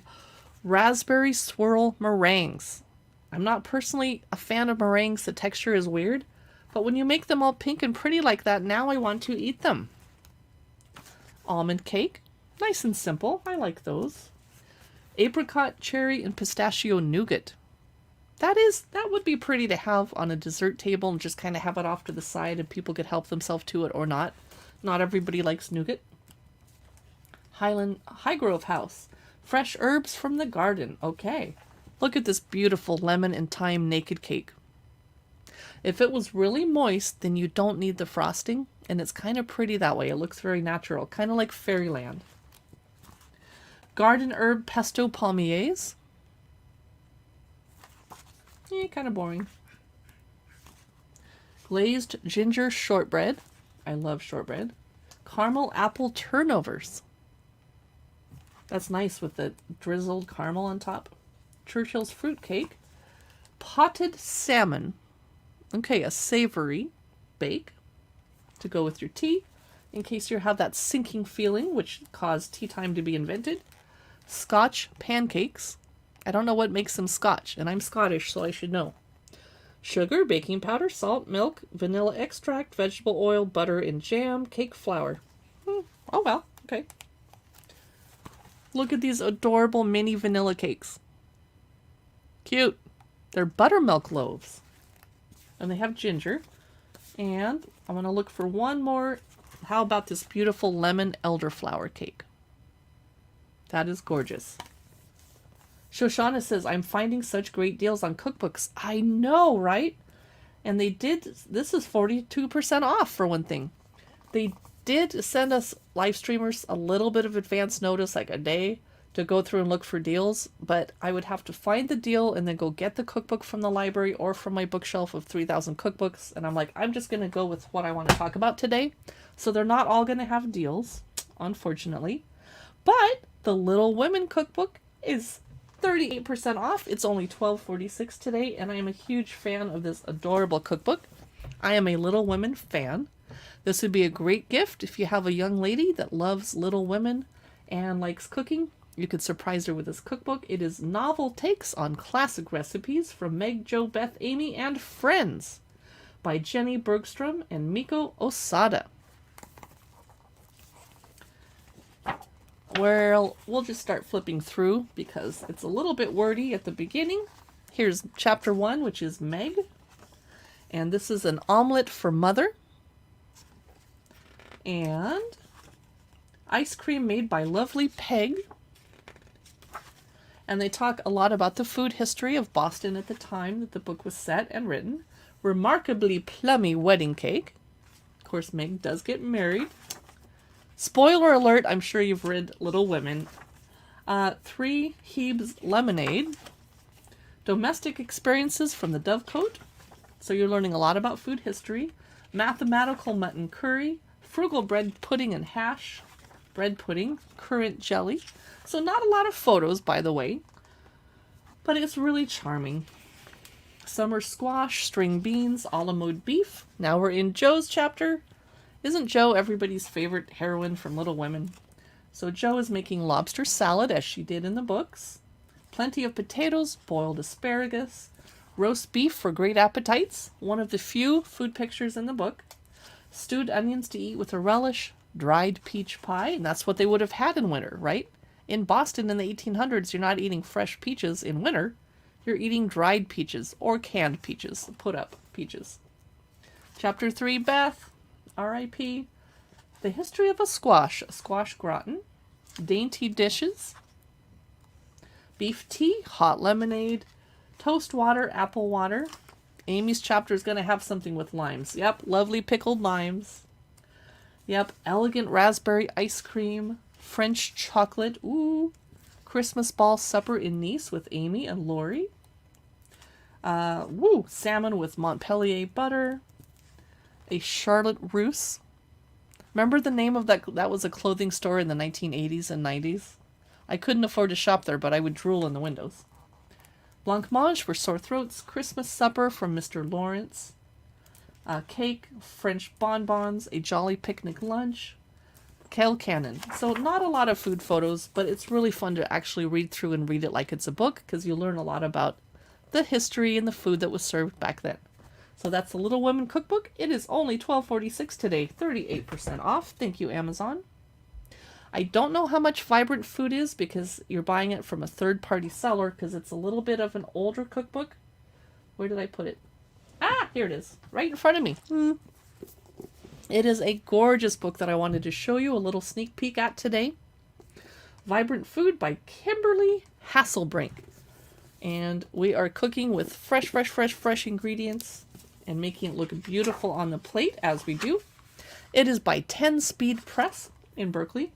Raspberry swirl meringues. I'm not personally a fan of meringues. The texture is weird. But when you make them all pink and pretty like that, now I want to eat them. Almond cake. Nice and simple. I like those. Apricot, cherry, and pistachio nougat. That would be pretty to have on a dessert table and just kind of have it off to the side and people could help themselves to it or not. Not everybody likes nougat. Highgrove House. Fresh herbs from the garden. Okay. Look at this beautiful lemon and thyme naked cake. If it was really moist, then you don't need the frosting. And it's kind of pretty that way. It looks very natural. Kind of like Fairyland. Garden herb pesto palmiers. Kind of boring. Glazed ginger shortbread. I love shortbread. Caramel apple turnovers. That's nice with the drizzled caramel on top. Churchill's fruit cake. Potted salmon. Okay, a savory bake to go with your tea in case you have that sinking feeling which caused tea time to be invented. Scotch pancakes. I don't know what makes them Scotch, and I'm Scottish, so I should know. Sugar, baking powder, salt, milk, vanilla extract, vegetable oil, butter, and jam, cake flour. Oh well, okay. Look at these adorable mini vanilla cakes. Cute. They're buttermilk loaves. And they have ginger. And I'm going to look for one more. How about this beautiful lemon elderflower cake? That is gorgeous. Shoshana says, I'm finding such great deals on cookbooks. I know, right? And they did, this is 42% off for one thing. They did send us live streamers a little bit of advance notice, like a day, to go through and look for deals. But I would have to find the deal and then go get the cookbook from the library or from my bookshelf of 3,000 cookbooks. And I'm like, I'm just going to go with what I want to talk about today. So they're not all going to have deals, unfortunately. But the Little Women cookbook is 38% off. It's only $12.46 today, and I am a huge fan of this adorable cookbook. I am a Little Women fan. This would be a great gift if you have a young lady that loves Little Women and likes cooking. You could surprise her with this cookbook. It is novel takes on classic recipes from Meg, Jo, Beth, Amy, and friends. by Jenny Bergstrom and Miko Osada. Well, we'll just start flipping through because it's a little bit wordy at the beginning. Here's chapter 1, which is Meg. And this is an omelet for mother. And ice cream made by lovely Peg. And they talk a lot about the food history of Boston at the time that the book was set and written. Remarkably plummy wedding cake. Of course, Meg does get married. Spoiler alert, I'm sure you've read Little Women. 3 Hebes lemonade. Domestic experiences from the Dovecote. So you're learning a lot about food history. Mathematical mutton curry. Frugal bread pudding and hash. Bread pudding. Currant jelly. So not a lot of photos, by the way. But it's really charming. Summer squash, string beans, a la mode beef. Now we're in Joe's chapter. Isn't Jo everybody's favorite heroine from Little Women? So Jo is making lobster salad as she did in the books. Plenty of potatoes, boiled asparagus, roast beef for great appetites, one of the few food pictures in the book. Stewed onions to eat with a relish, dried peach pie, and that's what they would have had in winter, right? In Boston in the 1800s, you're not eating fresh peaches in winter. You're eating dried peaches or canned peaches, put up peaches. Chapter 3, Beth. R.I.P. The history of a squash gratin, dainty dishes, beef tea, hot lemonade, toast water, apple water. Amy's chapter is going to have something with limes. Yep, lovely pickled limes. Yep, elegant raspberry ice cream, French chocolate, ooh, Christmas ball supper in Nice with Amy and Lori. Salmon with Montpellier butter. A Charlotte Russe. Remember the name of that? That was a clothing store in the 1980s and 90s. I couldn't afford to shop there, but I would drool in the windows. Blancmange for sore throats. Christmas supper from Mr. Lawrence. Cake, French bonbons, a jolly picnic lunch. Kale cannon. So not a lot of food photos, but it's really fun to actually read through and read it like it's a book because you learn a lot about the history and the food that was served back then. So that's the Little Women cookbook. It is only $12.46 today, 38% off. Thank you, Amazon. I don't know how much Vibrant Food is because you're buying it from a third-party seller because it's a little bit of an older cookbook. Where did I put it? Ah, here it is, right in front of me. It is a gorgeous book that I wanted to show you a little sneak peek at today. Vibrant Food by Kimberly Hasselbrink. And we are cooking with fresh ingredients and making it look beautiful on the plate as we do. It is by 10 Speed Press in Berkeley,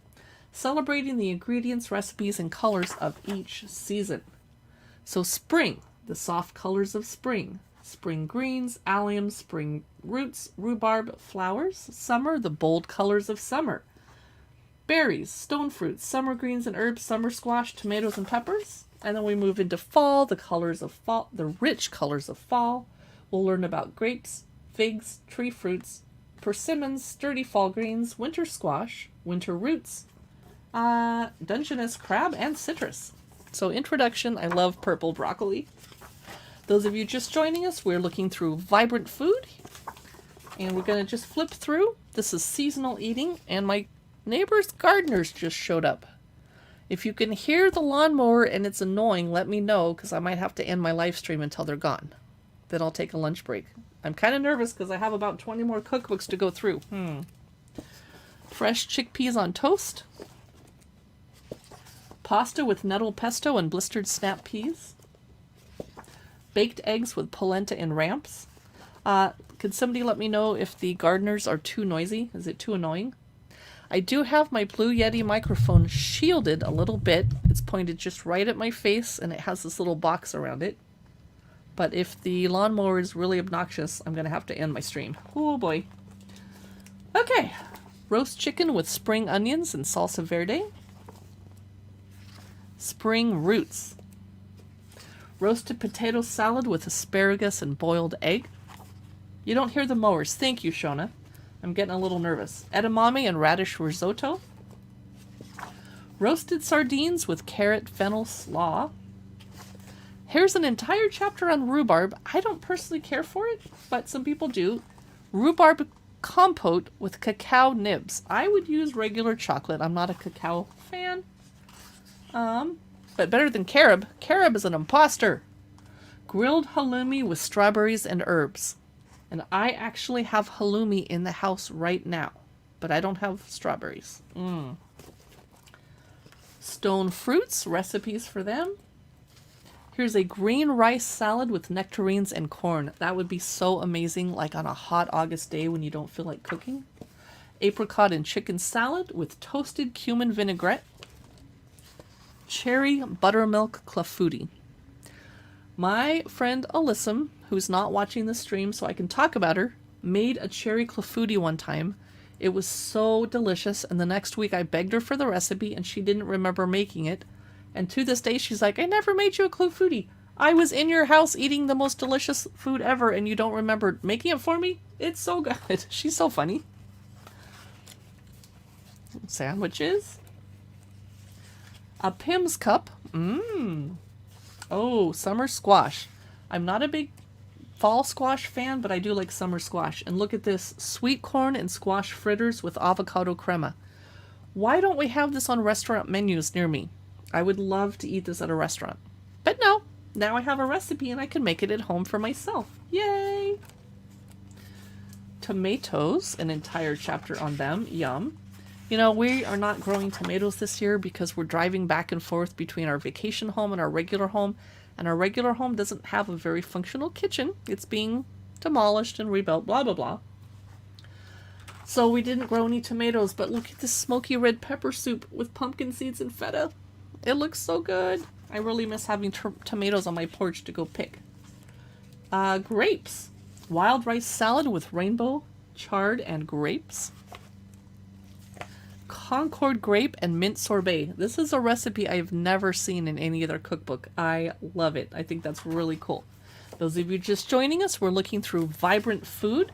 celebrating the ingredients, recipes, and colors of each season. So spring, the soft colors of spring. Spring greens, allium, spring roots, rhubarb flowers. Summer, the bold colors of summer. Berries, stone fruits, summer greens and herbs, summer squash, tomatoes, and peppers. And then we move into fall, the colors of fall, the rich colors of fall. We'll learn about grapes, figs, tree fruits, persimmons, sturdy fall greens, winter squash, winter roots, Dungeness crab, and citrus. So introduction, I love purple broccoli. Those of you just joining us, we're looking through Vibrant Food. And we're going to just flip through. This is seasonal eating, and my neighbor's gardeners just showed up. If you can hear the lawnmower and it's annoying, let me know, because I might have to end my live stream until they're gone. Then I'll take a lunch break. I'm kind of nervous because I have about 20 more cookbooks to go through. Fresh chickpeas on toast. Pasta with nettle pesto and blistered snap peas. Baked eggs with polenta and ramps. Could somebody let me know if the gardeners are too noisy? Is it too annoying? I do have my Blue Yeti microphone shielded a little bit. It's pointed just right at my face, and it has this little box around it. But if the lawnmower is really obnoxious, I'm going to have to end my stream. Oh boy. Okay. Roast chicken with spring onions and salsa verde. Spring roots. Roasted potato salad with asparagus and boiled egg. You don't hear the mowers. Thank you, Shona. I'm getting a little nervous. Edamame and radish risotto. Roasted sardines with carrot fennel slaw. Here's an entire chapter on rhubarb. I don't personally care for it, but some people do. Rhubarb Compote with cacao nibs. I would use regular chocolate. I'm not a cacao fan. But better than carob. Carob is an imposter. Grilled halloumi with strawberries and herbs. And I actually have halloumi in the house right now, but I don't have strawberries. Stone fruits, recipes for them. Here's a green rice salad with nectarines and corn. That would be so amazing, like on a hot August day when you don't feel like cooking. Apricot and chicken salad with toasted cumin vinaigrette. Cherry buttermilk clafouti. My friend Alyssum, who's not watching the stream so I can talk about her, made a cherry clafouti one time. It was so delicious, and the next week I begged her for the recipe and she didn't remember making it. And to this day she's like, I never made you a clafouti. I was in your house eating the most delicious food ever and you don't remember making it for me? It's so good. She's so funny. Sandwiches. A Pim's cup. Oh, summer squash. I'm not a big fall squash fan, but I do like summer squash. And look at this. Sweet corn and squash fritters with avocado crema. Why don't we have this on restaurant menus near me? I would love to eat this at a restaurant. But no, now I have a recipe and I can make it at home for myself. Yay! Tomatoes, an entire chapter on them. Yum. You know, we are not growing tomatoes this year because we're driving back and forth between our vacation home and our regular home. And our regular home doesn't have a very functional kitchen. It's being demolished and rebuilt, blah, blah, blah. So we didn't grow any tomatoes, but look at this smoky red pepper soup with pumpkin seeds and feta. It looks so good. I really miss having tomatoes on my porch to go pick. Grapes. Wild rice salad with rainbow, chard, and grapes. Concord grape and mint sorbet. This is a recipe I've never seen in any other cookbook. I love it. I think that's really cool. Those of you just joining us, we're looking through Vibrant Food.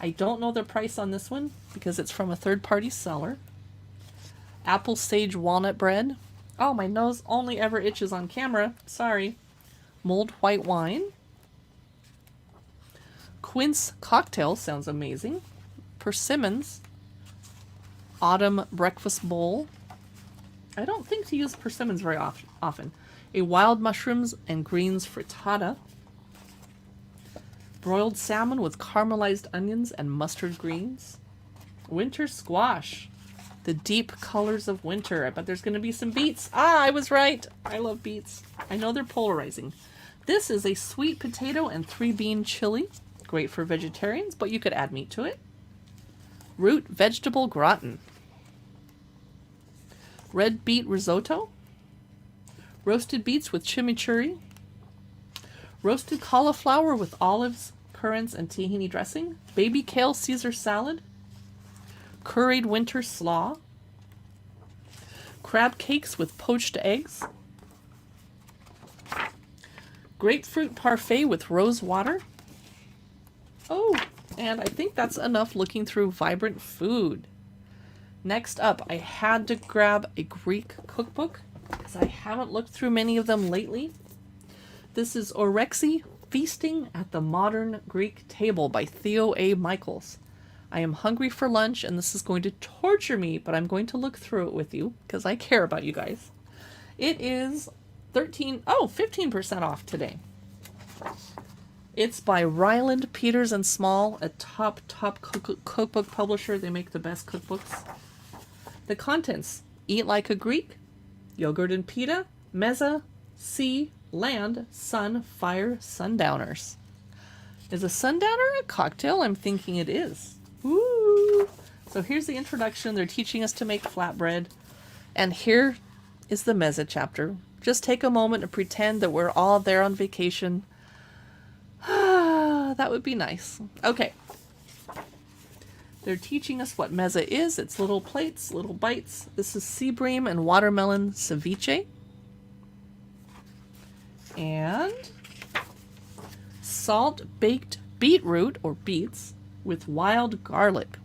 I don't know the price on this one because it's from a third-party seller. Apple sage walnut bread. Oh, my nose only ever itches on camera. Sorry. Mulled white wine. Quince cocktail sounds amazing. Persimmons. Autumn breakfast bowl. I don't think to use persimmons very often. A wild mushrooms and greens frittata. Broiled salmon with caramelized onions and mustard greens. Winter squash. The deep colors of winter. I bet there's going to be some beets. Ah, I was right. I love beets. I know they're polarizing. This is a sweet potato and 3-bean chili. Great for vegetarians, but you could add meat to it. Root vegetable gratin. Red beet risotto. Roasted beets with chimichurri. Roasted cauliflower with olives, currants, and tahini dressing. Baby kale Caesar salad. Curried winter slaw. Crab cakes with poached eggs. Grapefruit parfait with rose water. Oh, and I think that's enough looking through Vibrant Food. Next up, I had to grab a Greek cookbook because I haven't looked through many of them lately. This is Orexy, Feasting at the Modern Greek Table by Theo A. Michaels. I am hungry for lunch and this is going to torture me, but I'm going to look through it with you because I care about you guys. It is 15% off today. It's by Ryland Peters and Small, a top cookbook publisher. They make the best cookbooks. The contents: eat like a Greek, yogurt and pita, mezza, sea, land, sun, fire, sundowners. Is a sundowner a cocktail? I'm thinking it is. Woo! So here's the introduction. They're teaching us to make flatbread. And here is the mezza chapter. Just take a moment and pretend that we're all there on vacation. That would be nice. Okay. They're teaching us what mezza is. It's little plates, little bites. This is sea bream and watermelon ceviche. And salt baked beetroot or beets with wild garlic.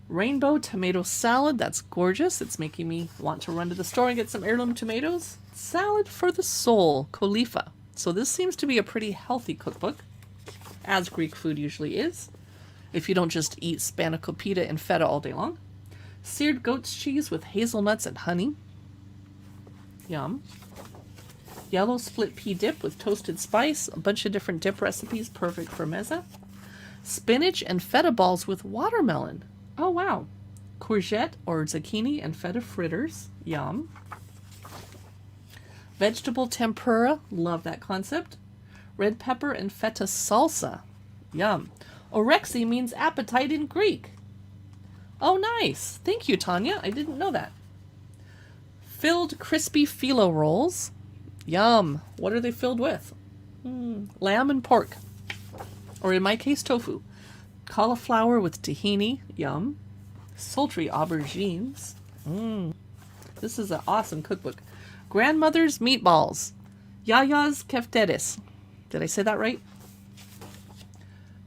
Rainbow tomato salad. That's gorgeous. It's making me want to run to the store and get some heirloom tomatoes. Salad for the Soul, Kolifa. So this seems to be a pretty healthy cookbook, as Greek food usually is, if you don't just eat spanakopita and feta all day long. Seared goat's cheese with hazelnuts and honey. Yum. Yellow split pea dip with toasted spice. A bunch of different dip recipes, perfect for mezza. Spinach and feta balls with watermelon. Oh, wow. Courgette or zucchini and feta fritters. Yum. Vegetable tempura. Love that concept. Red pepper and feta salsa. Yum. Orexi means appetite in Greek. Oh, nice. Thank you, Tanya. I didn't know that. Filled crispy phyllo rolls. Yum. What are they filled with? Lamb and pork. Or in my case, tofu. Cauliflower with tahini. Yum. Sultry aubergines. This is an awesome cookbook. Grandmother's meatballs. Yaya's keftedes. Did I say that right?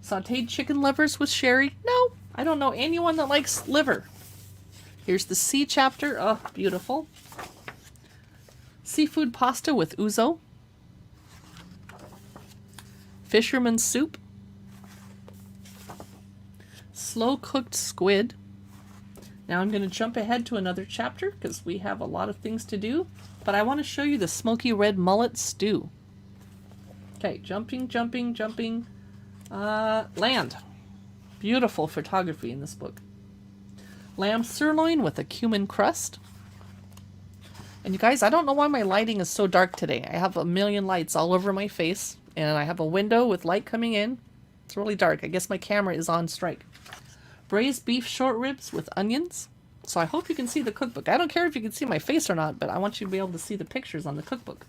Sauteed chicken livers with sherry. No, I don't know anyone that likes liver. Here's the sea chapter. Oh, beautiful. Seafood pasta with ouzo. Fisherman's soup. Slow cooked squid. Now I'm going to jump ahead to another chapter because we have a lot of things to do. But I want to show you the smoky red mullet stew. Okay, jumping. Land. Beautiful photography in this book. Lamb sirloin with a cumin crust. And you guys, I don't know why my lighting is so dark today. I have a million lights all over my face, and I have a window with light coming in. It's really dark. I guess my camera is on strike. Braised beef short ribs with onions. So I hope you can see the cookbook. I don't care if you can see my face or not, but I want you to be able to see the pictures on the cookbook,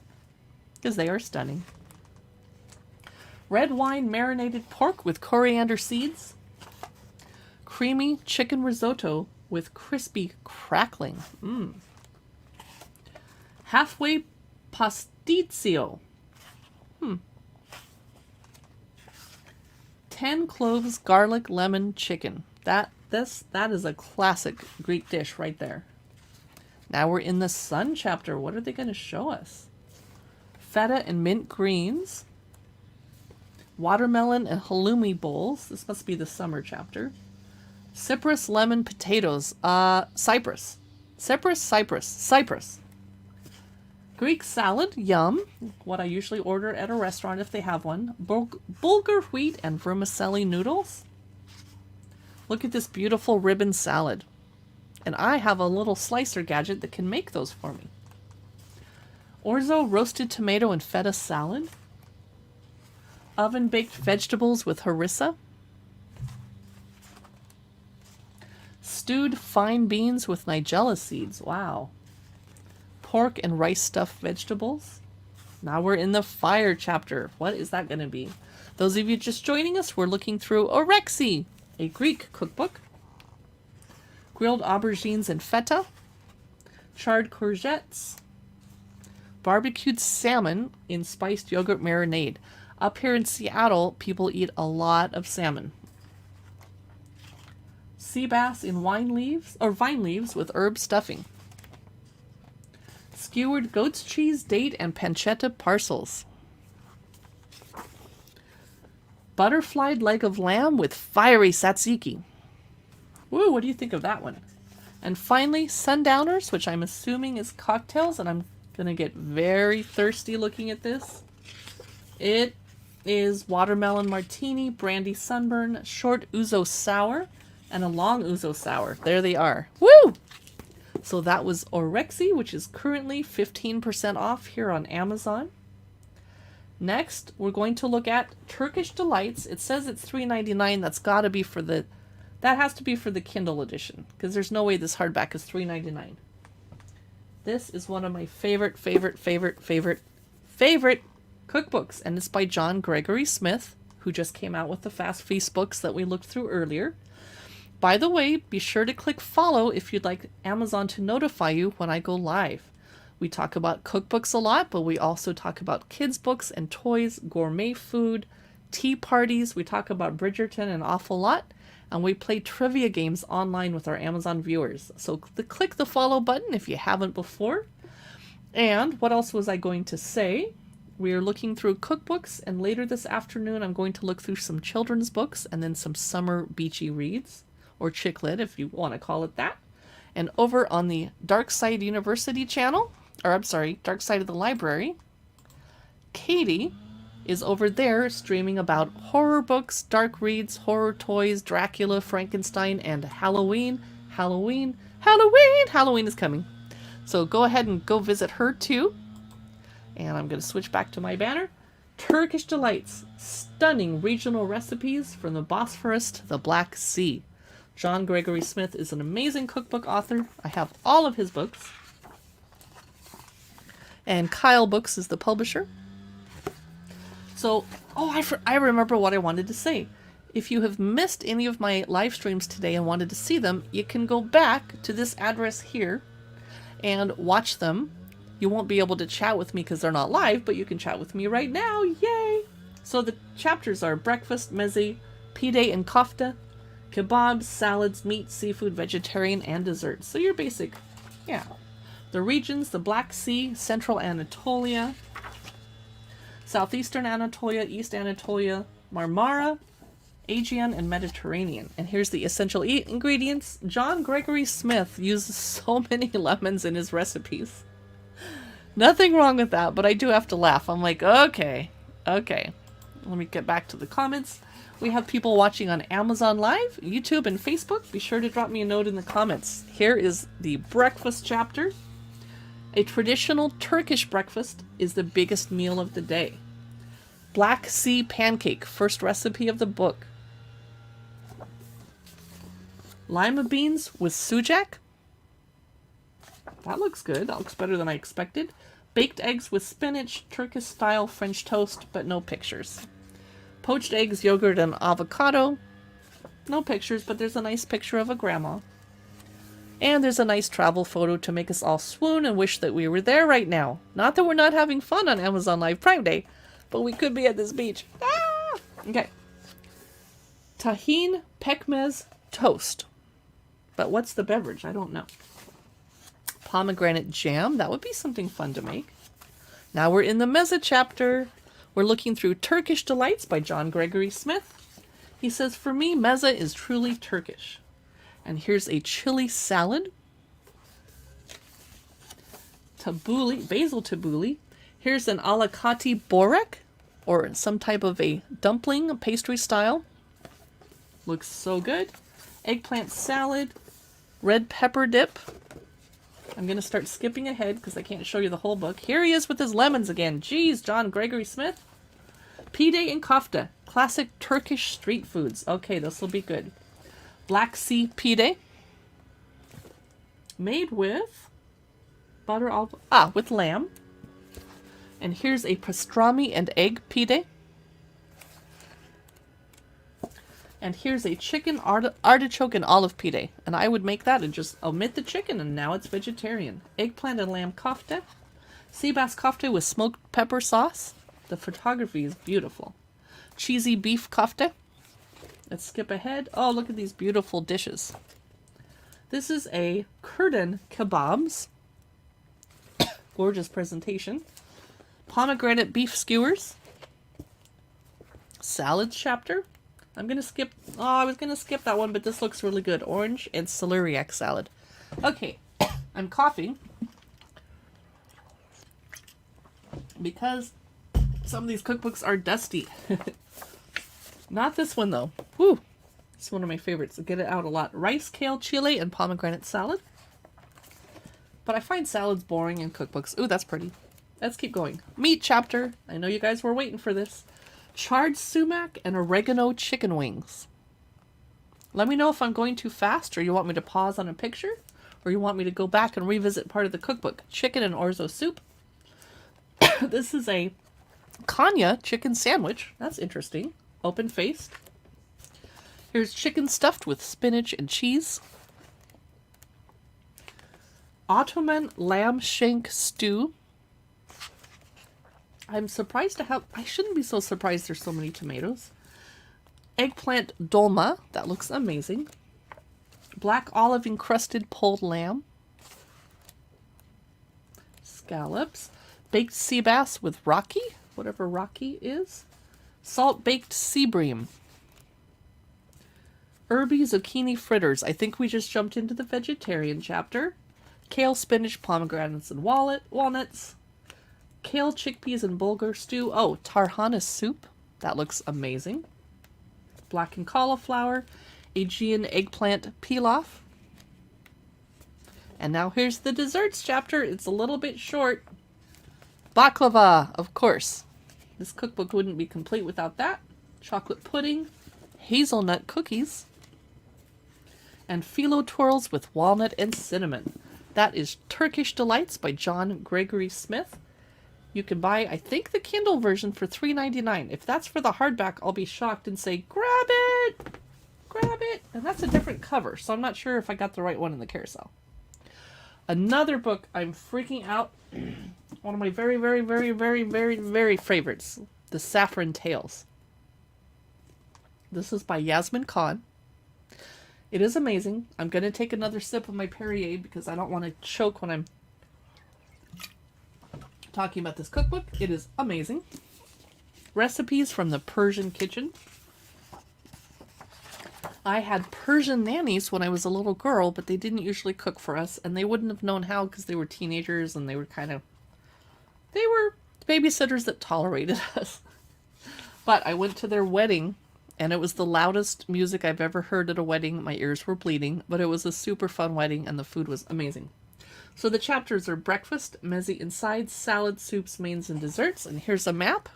because they are stunning. Red wine marinated pork with coriander seeds. Creamy chicken risotto with crispy crackling. Halfway pasticcio. 10 cloves garlic lemon chicken. That is a classic Greek dish right there. Now we're in the sun chapter. What are they going to show us? Feta and mint greens. Watermelon and halloumi bowls. This must be the summer chapter. Cyprus lemon potatoes. Cyprus. Greek salad. Yum. What I usually order at a restaurant if they have one. Bulgur wheat and vermicelli noodles. Look at this beautiful ribbon salad. And I have a little slicer gadget that can make those for me. Orzo roasted tomato and feta salad. Oven-baked vegetables with harissa. Stewed fine beans with nigella seeds. Wow. Pork and rice stuffed vegetables. Now we're in the fire chapter. What is that going to be? Those of you just joining us, we're looking through Orexi, a Greek cookbook. Grilled aubergines and feta. Charred courgettes. Barbecued salmon in spiced yogurt marinade. Up here in Seattle, people eat a lot of salmon. Sea bass in vine leaves with herb stuffing. Skewered goat's cheese, date, and pancetta parcels. Butterflied leg of lamb with fiery tzatziki. Woo, what do you think of that one? And finally, sundowners, which I'm assuming is cocktails, and I'm going to get very thirsty looking at this. It is watermelon martini, brandy sunburn, short ouzo sour, and a long ouzo sour. There they are. Woo! So that was Orexi, which is currently 15% off here on Amazon. Next, we're going to look at Turkish Delights. It says it's $3.99. That has to be for the Kindle edition, because there's no way this hardback is $3.99. This is one of my favorite cookbooks, and it's by John Gregory Smith, who just came out with the Fast Feast books that we looked through earlier. By the way, be sure to click follow if you'd like Amazon to notify you when I go live. We talk about cookbooks a lot, but we also talk about kids' books and toys, gourmet food, tea parties. We talk about Bridgerton an awful lot, and we play trivia games online with our Amazon viewers. So click the follow button if you haven't before. And what else was I going to say? We are looking through cookbooks, and later this afternoon I'm going to look through some children's books and then some summer beachy reads, or chick lit if you want to call it that. And over on the Dark Side University channel, or I'm sorry, Dark Side of the Library, Katie is over there streaming about horror books, dark reads, horror toys, Dracula, Frankenstein, and Halloween. Halloween is coming. So go ahead and go visit her too. And I'm going to switch back to my banner. Turkish Delights, stunning regional recipes from the Bosphorus to the Black Sea. John Gregory Smith is an amazing cookbook author. I have all of his books. And Kyle Books is the publisher. So, I remember what I wanted to say. If you have missed any of my live streams today and wanted to see them, you can go back to this address here and watch them. You won't be able to chat with me because they're not live, but you can chat with me right now. Yay! So the chapters are breakfast, meze, pide and kofta, kebabs, salads, meat, seafood, vegetarian, and desserts. So your basic, yeah. The regions, the Black Sea, Central Anatolia, Southeastern Anatolia, East Anatolia, Marmara, Aegean, and Mediterranean. And here's the essential ingredients. John Gregory Smith uses so many lemons in his recipes. Nothing wrong with that, but I do have to laugh. I'm like, okay. Let me get back to the comments. We have people watching on Amazon Live, YouTube, and Facebook. Be sure to drop me a note in the comments. Here is the breakfast chapter. A traditional Turkish breakfast is the biggest meal of the day. Black Sea pancake, first recipe of the book. Lima beans with sucuk. That looks good. That looks better than I expected. Baked eggs with spinach, Turkish-style French toast, but no pictures. Poached eggs, yogurt, and avocado. No pictures, but there's a nice picture of a grandma. And there's a nice travel photo to make us all swoon and wish that we were there right now. Not that we're not having fun on Amazon Live Prime Day, but we could be at this beach. Ah! Okay. Tahine pekmez toast. But what's the beverage? I don't know. Pomegranate jam. That would be something fun to make. Now we're in the meze chapter. We're looking through Turkish Delights by John Gregory Smith. He says, for me, meze is truly Turkish. And here's a chili salad. Tabbouleh, basil tabbouleh. Here's an alakati borek, or some type of a dumpling, pastry style. Looks so good. Eggplant salad. Red pepper dip. I'm going to start skipping ahead because I can't show you the whole book. Here he is with his lemons again. Geez, John Gregory Smith. Pide and kofta. Classic Turkish street foods. Okay, this will be good. Black Sea pide. Made with butter, with lamb. And here's a pastrami and egg pide. And here's a chicken artichoke and olive pide. And I would make that and just omit the chicken, and now it's vegetarian. Eggplant and lamb kofta. Sea bass kofta with smoked pepper sauce. The photography is beautiful. Cheesy beef kofta. Let's skip ahead. Oh, look at these beautiful dishes. This is a Kurdan kebabs. Gorgeous presentation. Pomegranate beef skewers. Salads chapter. I'm going to skip... Oh, I was going to skip that one, but this looks really good. Orange and celeriac salad. Okay, I'm coughing. Because some of these cookbooks are dusty. Not this one, though. Whew. It's one of my favorites. I get it out a lot. Rice, kale, chile, and pomegranate salad. But I find salads boring in cookbooks. Ooh, that's pretty. Let's keep going. Meat chapter. I know you guys were waiting for this. Charred sumac and oregano chicken wings. Let me know if I'm going too fast, or you want me to pause on a picture, or you want me to go back and revisit part of the cookbook. Chicken and orzo soup. This is a Kanya chicken sandwich. That's interesting. Open-faced. Here's chicken stuffed with spinach and cheese. Ottoman lamb shank stew. I'm surprised to have... I shouldn't be so surprised there's so many tomatoes. Eggplant dolma. That looks amazing. Black olive encrusted pulled lamb. scallops, baked sea bass with Rocky, whatever Rocky is, salt baked sea bream, herby zucchini fritters. I think we just jumped into the vegetarian chapter. Kale, spinach, pomegranates, and walnuts. Kale, chickpeas, and bulgur stew. Oh, tarhana soup. That looks amazing. Blackened cauliflower. Aegean eggplant pilaf. And now here's the desserts chapter. It's a little bit short. Baklava, of course. This cookbook wouldn't be complete without that. Chocolate pudding. Hazelnut cookies. And phyllo twirls with walnut and cinnamon. That is Turkish Delights by John Gregory Smith. You can buy, I think, the Kindle version for $3.99. If that's for the hardback, I'll be shocked and say, grab it! Grab it! And that's a different cover, so I'm not sure if I got the right one in the carousel. Another book I'm freaking out. One of my very, very, very, very, very, very favorites. The Saffron Tales. This is by Yasmin Khan. It is amazing. I'm going to take another sip of my Perrier because I don't want to choke when I'm talking about this cookbook. It is amazing. Recipes from the Persian kitchen. I had Persian nannies when I was a little girl, but they didn't usually cook for us, and they wouldn't have known how because they were teenagers and they were babysitters that tolerated us. But I went to their wedding, and it was the loudest music I've ever heard at a wedding. My ears were bleeding, but it was a super fun wedding, and the food was amazing. So the chapters are breakfast, mezze and sides, salad, soups, mains, and desserts. And here's a map.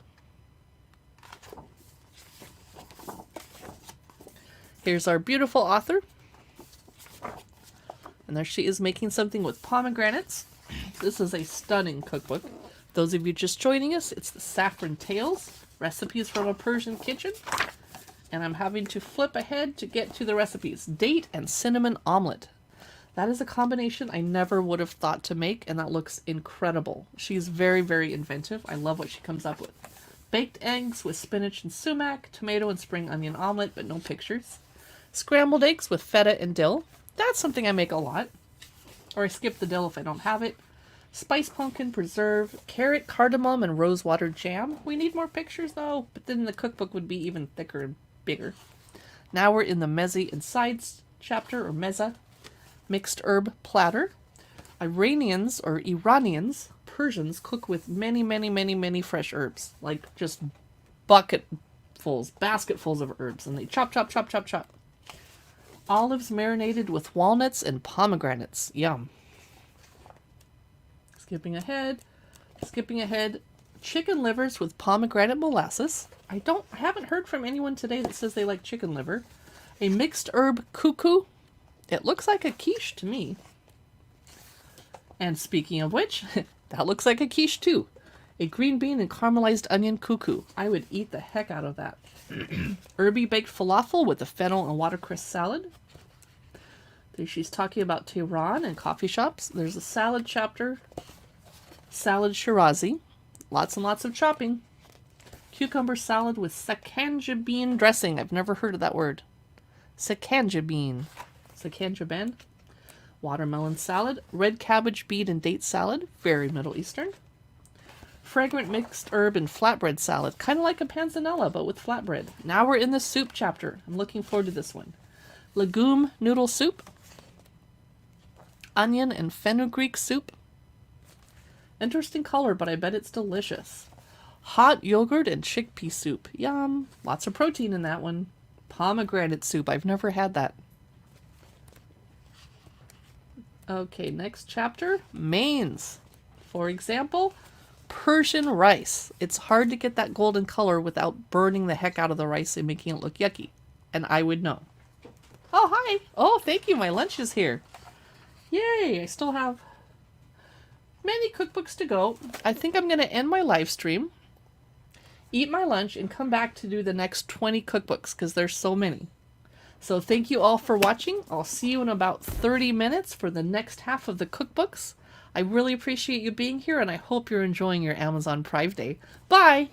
Here's our beautiful author. And there she is making something with pomegranates. This is a stunning cookbook. Those of you just joining us, it's the Saffron Tales, recipes from a Persian kitchen. And I'm having to flip ahead to get to the recipes. Date and cinnamon omelet. That is a combination I never would have thought to make, and that looks incredible. She's very, very inventive. I love what she comes up with. Baked eggs with spinach and sumac, tomato and spring onion omelet, but no pictures. Scrambled eggs with feta and dill. That's something I make a lot. Or I skip the dill if I don't have it. Spiced pumpkin preserve, carrot, cardamom, and rosewater jam. We need more pictures though, but then the cookbook would be even thicker and bigger. Now we're in the mezze and sides chapter, or mezza. Mixed herb platter. Iranians, Persians, cook with many, many, many, many fresh herbs. Like just basketfuls of herbs. And they chop, chop, chop, chop, chop. Olives marinated with walnuts and pomegranates. Yum. Skipping ahead. Chicken livers with pomegranate molasses. I haven't heard from anyone today that says they like chicken liver. A mixed herb cuckoo. It looks like a quiche to me. And speaking of which, that looks like a quiche too. A green bean and caramelized onion cuckoo. I would eat the heck out of that. Herby baked falafel with a fennel and watercress salad. There she's talking about Tehran and coffee shops. There's a salad chapter. Salad Shirazi. Lots and lots of chopping. Cucumber salad with sakanja bean dressing. I've never heard of that word. Sakanja bean. Sakanja. Watermelon salad, red cabbage, beet, and date salad, very Middle Eastern. Fragrant mixed herb and flatbread salad, kind of like a panzanella, but with flatbread. Now we're in the soup chapter. I'm looking forward to this one. Legume noodle soup, onion and fenugreek soup. Interesting color, but I bet it's delicious. Hot yogurt and chickpea soup. Yum. Lots of protein in that one. Pomegranate soup. I've never had that. Okay, next chapter, mains. For example, Persian rice. It's hard to get that golden color without burning the heck out of the rice and making it look yucky. And I would know. Oh, hi. Oh, thank you. My lunch is here. Yay. I still have many cookbooks to go. I think I'm going to end my live stream, eat my lunch, and come back to do the next 20 cookbooks because there's so many. So thank you all for watching. I'll see you in about 30 minutes for the next half of the cookbooks. I really appreciate you being here, and I hope you're enjoying your Amazon Prime Day. Bye!